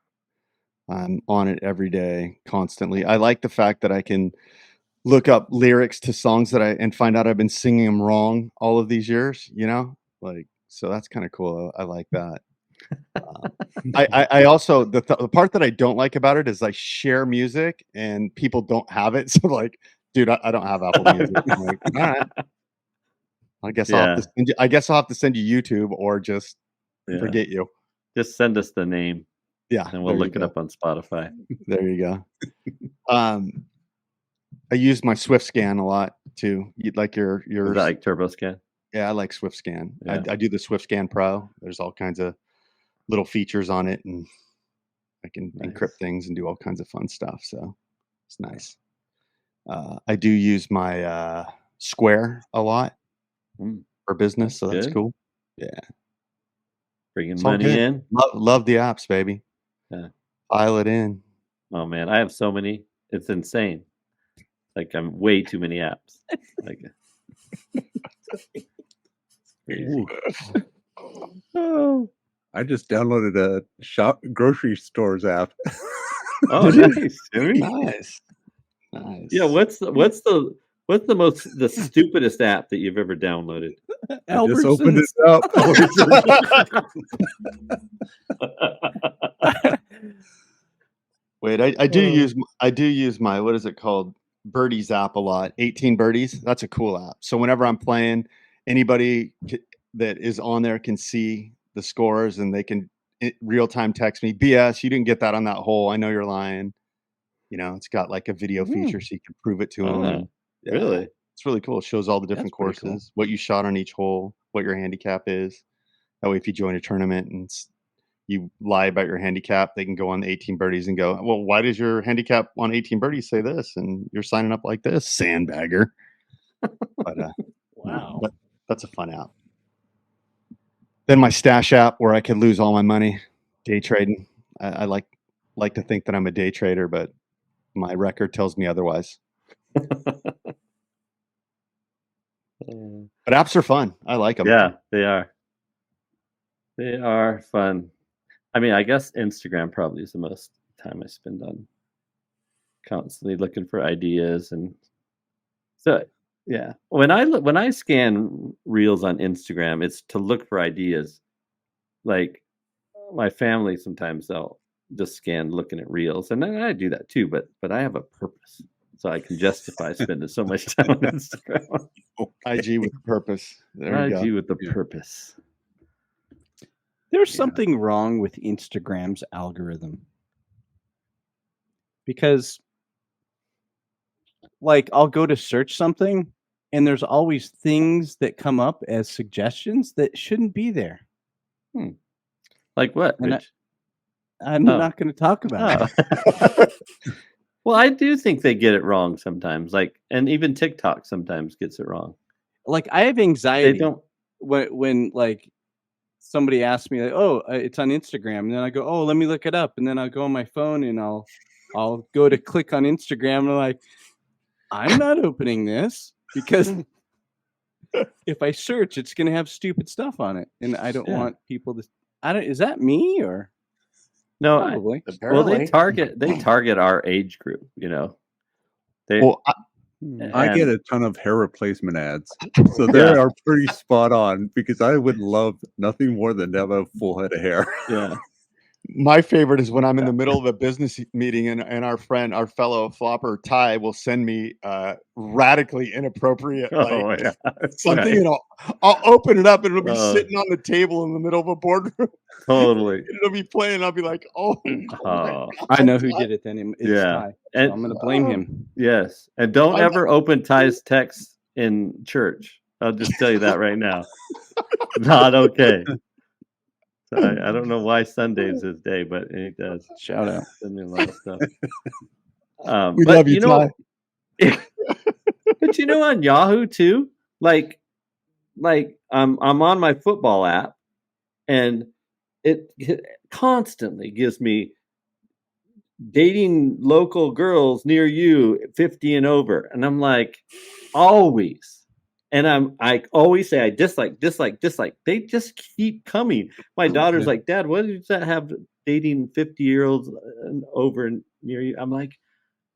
I'm on it every day, constantly. I like the fact that I can look up lyrics to songs and find out I've been singing them wrong all of these years. So that's kind of cool. I like that. I also the part that I don't like about it is I share music and people don't have it. So like, dude, I don't have Apple Music. I'm like, all right. I guess I'll have to send you YouTube or just forget you. Just send us the name. Yeah, and we'll look it up on Spotify. There you go. I use my Swift Scan a lot too. Like your Is that like Turbo Scan? Yeah, I like Swift Scan. Yeah. I do the Swift Scan Pro. There's all kinds of little features on it, and I can encrypt things and do all kinds of fun stuff. So it's nice. I do use my Square a lot for business, so that's cool. Yeah, bringing money in. Love the apps, baby. Yeah, file it in. Oh man, I have so many. It's insane. Like I'm way too many apps. Like. Oh, I just downloaded a grocery stores app. Oh, nice, Jimmy. Nice. Yeah, what's the stupidest app that you've ever downloaded? I just opened it up. Wait, I do use my, what is it called? Birdies app a lot. 18 Birdies. That's a cool app. So whenever I'm playing, anybody that is on there can see the scores and they can real time text me, BS, you didn't get that on that hole. I know you're lying. It's got like a video feature so you can prove it to them. Really? It's really cool. It shows all the different courses, cool. What you shot on each hole, what your handicap is. That way, if you join a tournament and you lie about your handicap, they can go on the 18 birdies and go, well, why does your handicap on 18 birdies say this? And you're signing up like this, sandbagger. But wow, that's a fun app. Then my stash app where I could lose all my money, day trading. I like to think that I'm a day trader, but my record tells me otherwise. But apps are fun. I like them. Yeah, they are. They are fun. I mean, I guess Instagram probably is the most time I spend on constantly looking for ideas. And so, yeah, when I scan reels on Instagram, it's to look for ideas. Like my family, sometimes they'll just scan looking at reels, and then I do that too. But I have a purpose. so I can justify spending so much time on Instagram. IG with purpose. There you go. IG with the Yeah. purpose. There's Yeah. something wrong with Instagram's algorithm. Because, like, I'll go to search something, and there's always things that come up as suggestions that shouldn't be there. Like what, And Rich? I'm Oh. not going to talk about it. Oh. Well, I do think they get it wrong sometimes. Like, and even TikTok sometimes gets it wrong. Like, I have They anxiety don't. when like somebody asks me, like, "Oh, it's on Instagram," and then I go, "Oh, let me look it up," and then I'll go on my phone and I'll go to click on Instagram, and I'm like, I'm not opening this because if I search, it's going to have stupid stuff on it, and I don't Yeah. want people to. I don't. Is that me or No, probably? well, Apparently. they target our age group. You know, they. Well, I get and- a ton of hair replacement ads, so they Yeah. are pretty spot on because I would love nothing more than to have a full head of hair. Yeah. my favorite is when I'm in the middle of a business meeting and our fellow flopper Ty will send me radically inappropriate like Oh yeah. something, Right. and I'll open it up and it'll be Uh, sitting on the table in the middle of a boardroom. Totally. It'll be playing. I'll be like, oh, Oh, I know who did it. Then it's Yeah. Ty. So And- I'm going to blame him. yes. And don't I'm- ever open Ty's texts in church. I'll just tell you that right now. Not okay. So I don't know why Sunday's his day, but he does Shout out. send me a lot of stuff. we But love you, Ty. But you know, on Yahoo too, like I'm on my football app, and it constantly gives me dating local girls near you, 50 and over, and I'm like, always. And I always say I dislike. They just keep coming. My daughter's like, Dad, what does that have dating 50-year-olds and over near you? I'm like,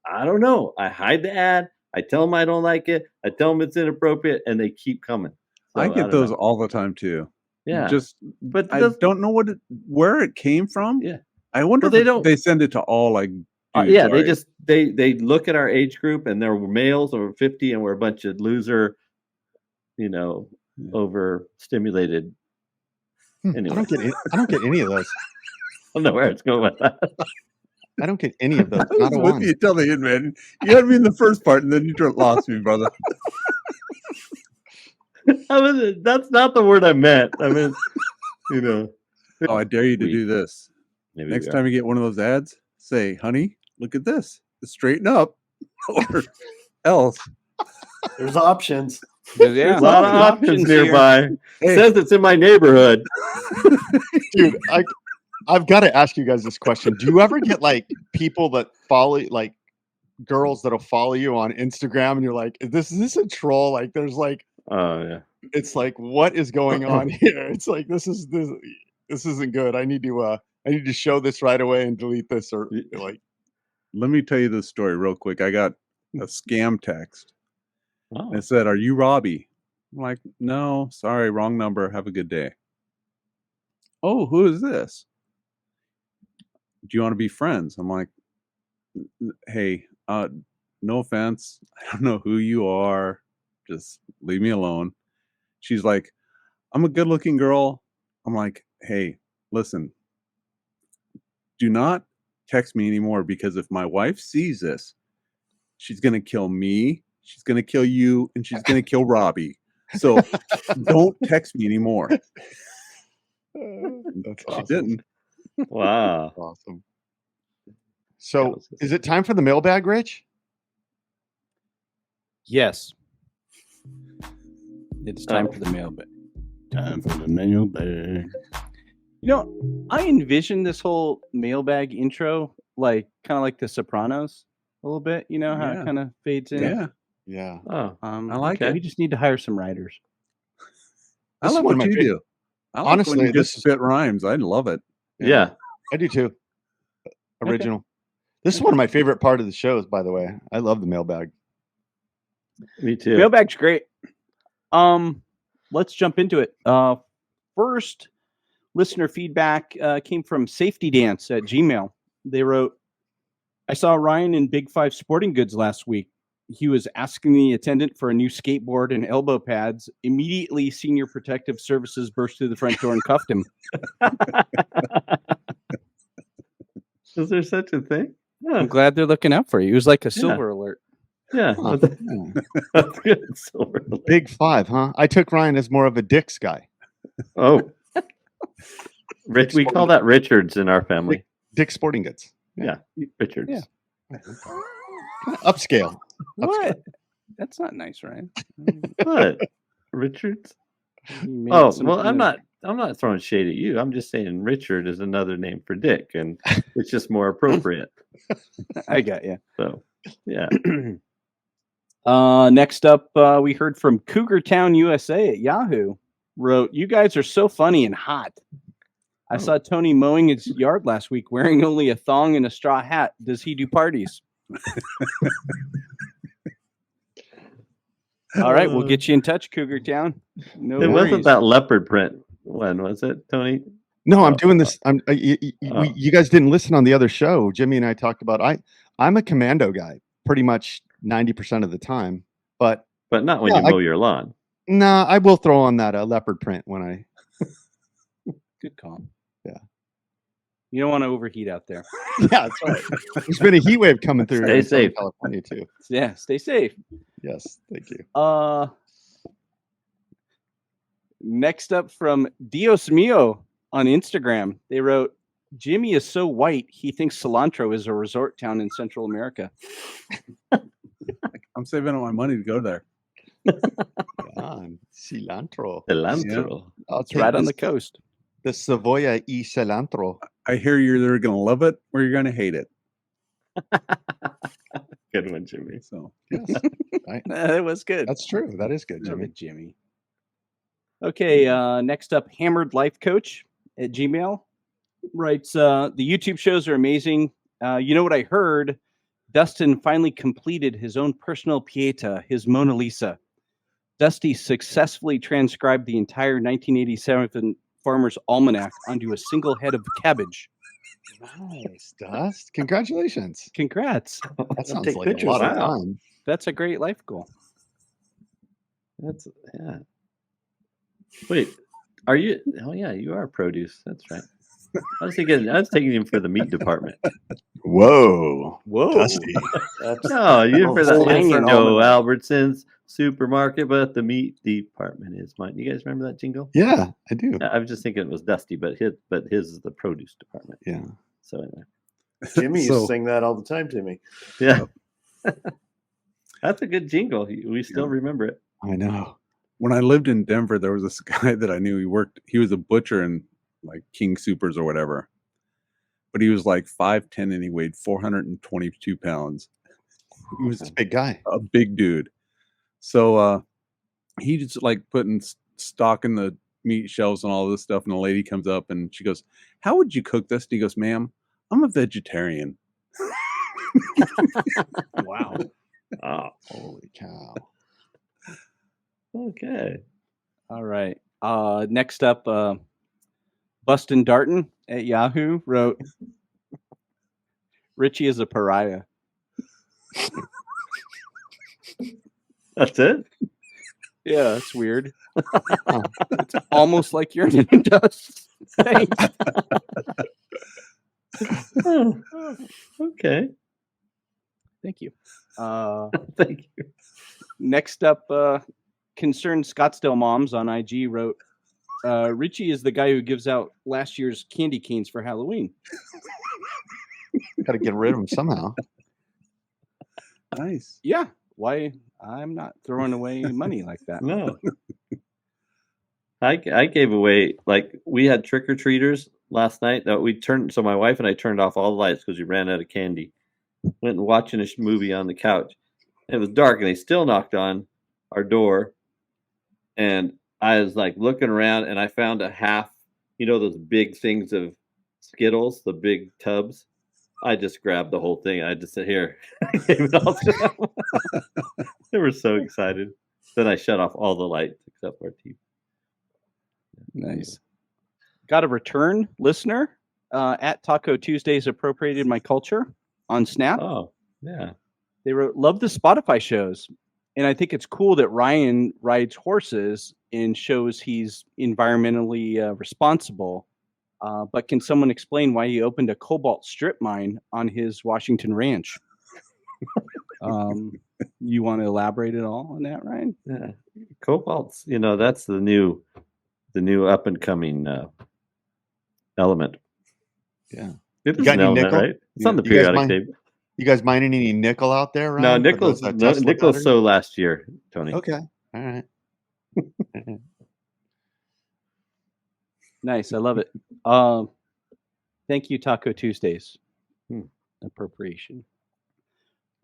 I don't know. I hide the ad. I tell them I don't like it. I tell them it's inappropriate, and they keep coming. So, I don't get those know. all the time too. Yeah, Just but I those- don't know where it came from. Yeah. I wonder Well, they if don't- they send it to all like dudes, yeah, they right? just they look at our age group, and they're males over 50, and we're a bunch of loser, overstimulated. Anyway, I don't get any of those. I don't know where it's going with that. I don't get any of those. I Not was a with one. you till the end, man. You had me in the first part, and then you lost me, brother. That's not the word I meant. I mean, Oh, I dare you to We- do this. maybe Next we time you get one of those ads, say, "Honey, look at this. Straighten up," or else. There's options. Yeah, There's a lot of options here. nearby. Hey. Says it's in my neighborhood. Dude, I've got to ask you guys this question. Do you ever get like people that follow, like girls that'll follow you on Instagram, and you're like, is this a troll? Like, there's like, Oh yeah. it's like, what is going on here? It's like this isn't good. I need to show this right away and delete this, or like, Let me tell you this story real quick. I got a scam text. Oh. It said, "Are you Robbie?" I'm like, "No, sorry, wrong number. Have a good day." "Oh, who is this? Do you want to be friends?" I'm like, "Hey, no offense. I don't know who you are. Just leave me alone." She's like, "I'm a good-looking girl." I'm like, "Hey, listen. Do not text me anymore, because if my wife sees this, she's going to kill me, she's going to kill you, and she's going to kill Robbie. So don't text me anymore." that's She didn't. Wow. awesome. That So, was just- is it time for the mailbag, Rich? Yes. It's time for the mailbag. Time for the mailbag. You know, I envisioned this whole mailbag intro like kind of like The Sopranos a little bit. You know how Yeah. it kind of fades in. Yeah. Yeah. Oh, I like We it. just need to hire some writers. I This is love one of what my you fav- do. I like Honestly, when you this just is- spit rhymes. I love it. yeah. I do too. Original. This is one of my favorite part of the shows, by the way. I love the mailbag. Me too. Mailbag's great. Let's jump into it. First listener feedback came from Safety Dance at Gmail. They wrote, I saw Ryan in Big Five Sporting Goods last week. He was asking the attendant for a new skateboard and elbow pads. Immediately, Senior Protective Services burst through the front door and cuffed him. Is there such a thing? I'm glad they're looking out for you. It was like a silver alert. Yeah. Huh. That's good. Silver. Big Five, huh? I took Ryan as more of a Dick's guy. Oh. Rich, we call that Richards in our family. Dick's Sporting Goods. Yeah. Richards. Yeah. Upscale. What? That's not nice, Ryan. What? Richards? Oh, well, I'm not throwing shade at you. I'm just saying Richard is another name for Dick, and it's just more appropriate. I got you. So, yeah. Next up, we heard from Cougar Town, USA at Yahoo. Wrote, "You guys are so funny and hot. I saw Tony mowing his yard last week wearing only a thong and a straw hat. Does he do parties?" All right, we'll get you in touch, Cougar Town. No It worries. wasn't that leopard print one, was it, Tony? No, I'm doing this. You guys didn't listen on the other show. Jimmy and I talked about. I'm a commando guy, pretty much 90% of the time. But not when you mow your lawn. Nah, I will throw on that leopard print when I. Good call. Yeah. You don't want to overheat out there. Yeah, that's right. There's been a heat wave coming through Stay in Southern safe. California too. Yeah, stay safe. Yes, thank you. Next up from Dios Mio on Instagram, they wrote, "Jimmy is so white, he thinks cilantro is a resort town in Central America." I'm saving up my money to go there. Cilantro. Cilantro. I'll It's take right on this- the coast. the Savoya y cilantro. I hear you're either going to love it or you're going to hate it. Good one, Jimmy. So Yes, right. That was good. That's true. That is good, Love Jimmy. it, Jimmy. Okay, next up, Hammered Life Coach at Gmail writes, "The YouTube shows are amazing. You know what I heard? Dustin finally completed his own personal Pieta, his Mona Lisa. Dusty successfully transcribed the entire 1987 Farmer's Almanac onto a single head of cabbage. Nice, Dust. Congratulations. Congrats. That sounds take like pictures. a lot of Wow. time. That's a great life goal." That's Wait, are you? Oh yeah, you are produce. That's right. I was taking him for the meat department. Whoa. Whoa. Dusty. That's No, you're for the Hanging on no the- Albertsons supermarket, but the meat department is mine. You guys remember that jingle? Yeah, I do. I was just thinking it was Dusty, but his is the produce department. Yeah. So anyway, Jimmy used So- to sing that all the time to me. yeah, that's a good jingle. We still remember it. I know. when I lived in Denver, there was this guy that I knew. He was a butcher in like King Supers or whatever. But he was like 5'10" and he weighed 422 pounds. He was That's a big guy. a big dude. So he just like putting stock in the meat shelves and all this stuff. And the lady comes up and she goes, "How would you cook this?" And he goes, "Ma'am, I'm a vegetarian." Wow. Oh, Holy cow. okay. All right. Next up, Bustin Darton at Yahoo wrote, "Richie is a pariah." That's it. Yeah, that's weird. It's almost like you're in dust. Thanks. Oh, okay. Thank you. Thank you. Next up, Concerned Scottsdale Moms on IG wrote, "Richie is the guy who gives out last year's candy canes for Halloween." Got to get rid of him somehow. Nice. Yeah. Why? I'm not throwing away money like that. No. I gave away, like, we had trick or treaters last night that so my wife and I turned off all the lights because we ran out of candy. Went and watching a movie on the couch. It was dark and they still knocked on our door. And I was like looking around and I found a half, those big things of Skittles, the big tubs. I just grabbed the whole thing. I just said, "Here." I gave it all to them. They were so excited. Then I shut off all the lights except our TV. Nice. Got a return listener at Taco Tuesdays appropriated my culture. on Snap. Oh, yeah. They wrote, "Love the Spotify shows." And I think it's cool that Ryan rides horses and shows he's environmentally responsible. But can someone explain why he opened a cobalt strip mine on his Washington ranch? You want to elaborate at all on that, Ryan? Yeah. Cobalt's, that's the new up and coming element. Yeah. It You is got an any element, nickel? right? It's on the You guys periodic mind- table. You guys mining any nickel out there, No, Ryan? for Nichols. those, Tesla Nichols batteries? so last year, Tony. Okay. All right. Nice. I love it. Thank you, Taco Tuesdays. Appropriation.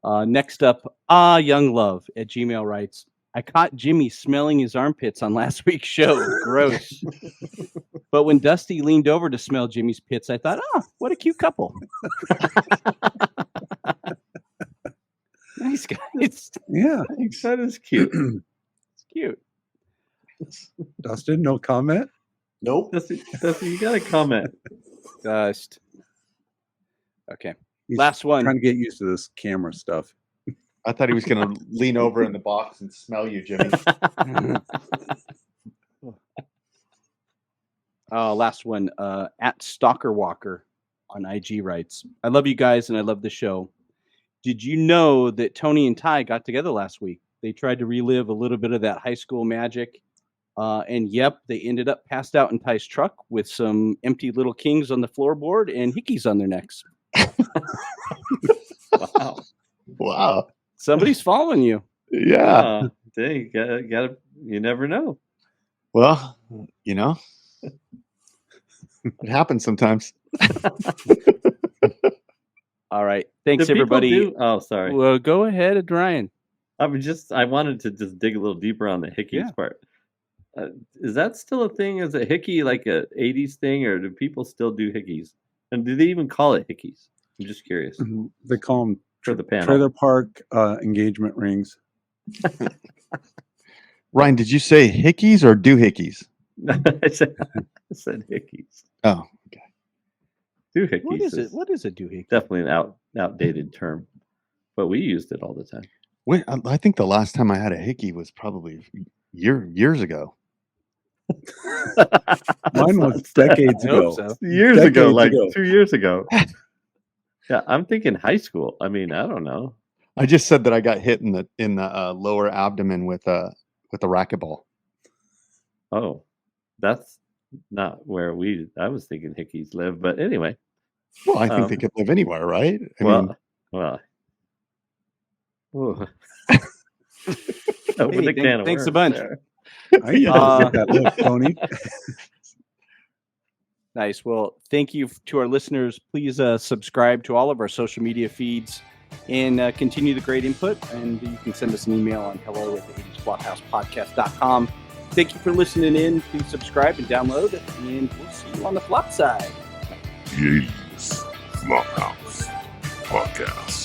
Next up, Young Love at Gmail writes, "I caught Jimmy smelling his armpits on last week's show. Gross. But when Dusty leaned over to smell Jimmy's pits, I thought, what a cute couple." Nice guys. Yeah. That is cute. It's cute. Dustin, no comment? Nope. Dusty, you got to comment. Dust. Okay. He's Last one. trying to get used to this camera stuff. I thought he was going to lean over in the box and smell you, Jimmy. Last one. At Stalker Walker on IG writes, "I love you guys and I love the show. Did you know that Tony and Ty got together last week? They tried to relive a little bit of that high school magic. And yep, they ended up passed out in Ty's truck with some empty little kings on the floorboard and hickeys on their necks." Wow. Wow. Somebody's following you. Yeah. Dang, gotta, you never know. Well, it happens sometimes. All right. Thanks, Do people everybody. Oh, sorry. Well, go ahead, Ryan. I wanted to just dig a little deeper on the hickeys part. Is that still a thing? Is a hickey like a 80s thing, or do people still do hickeys? And do they even call it hickeys? I'm just curious. They call them For the panel. trailer park engagement rings. Ryan, did you say hickeys or doohickeys? I said hickeys. Oh, okay. Doohickeys. What is it? What is a doohickey? Definitely an outdated term, but we used it all the time. Wait, I think the last time I had a hickey was probably years ago. Mine was decades I hope ago. so. Years ago, Decades like ago. 2 years ago. Yeah, I'm thinking high school. I mean, I don't know. I just said that I got hit in the lower abdomen with a racquetball. Oh, that's not where I was thinking hickeys live, but anyway. Well, I think they could live anywhere, right? I mean, Ooh. Hey, Open the can of thanks a worms bunch. there. I used to get that look, Tony. Nice. Well, thank you to our listeners. Please subscribe to all of our social media feeds and continue the great input. And you can send us an email on hello@the80sflophousePodcast.com. Thank you for listening in. Please subscribe and download. And we'll see you on the flop side. The 80s Flophouse Podcast.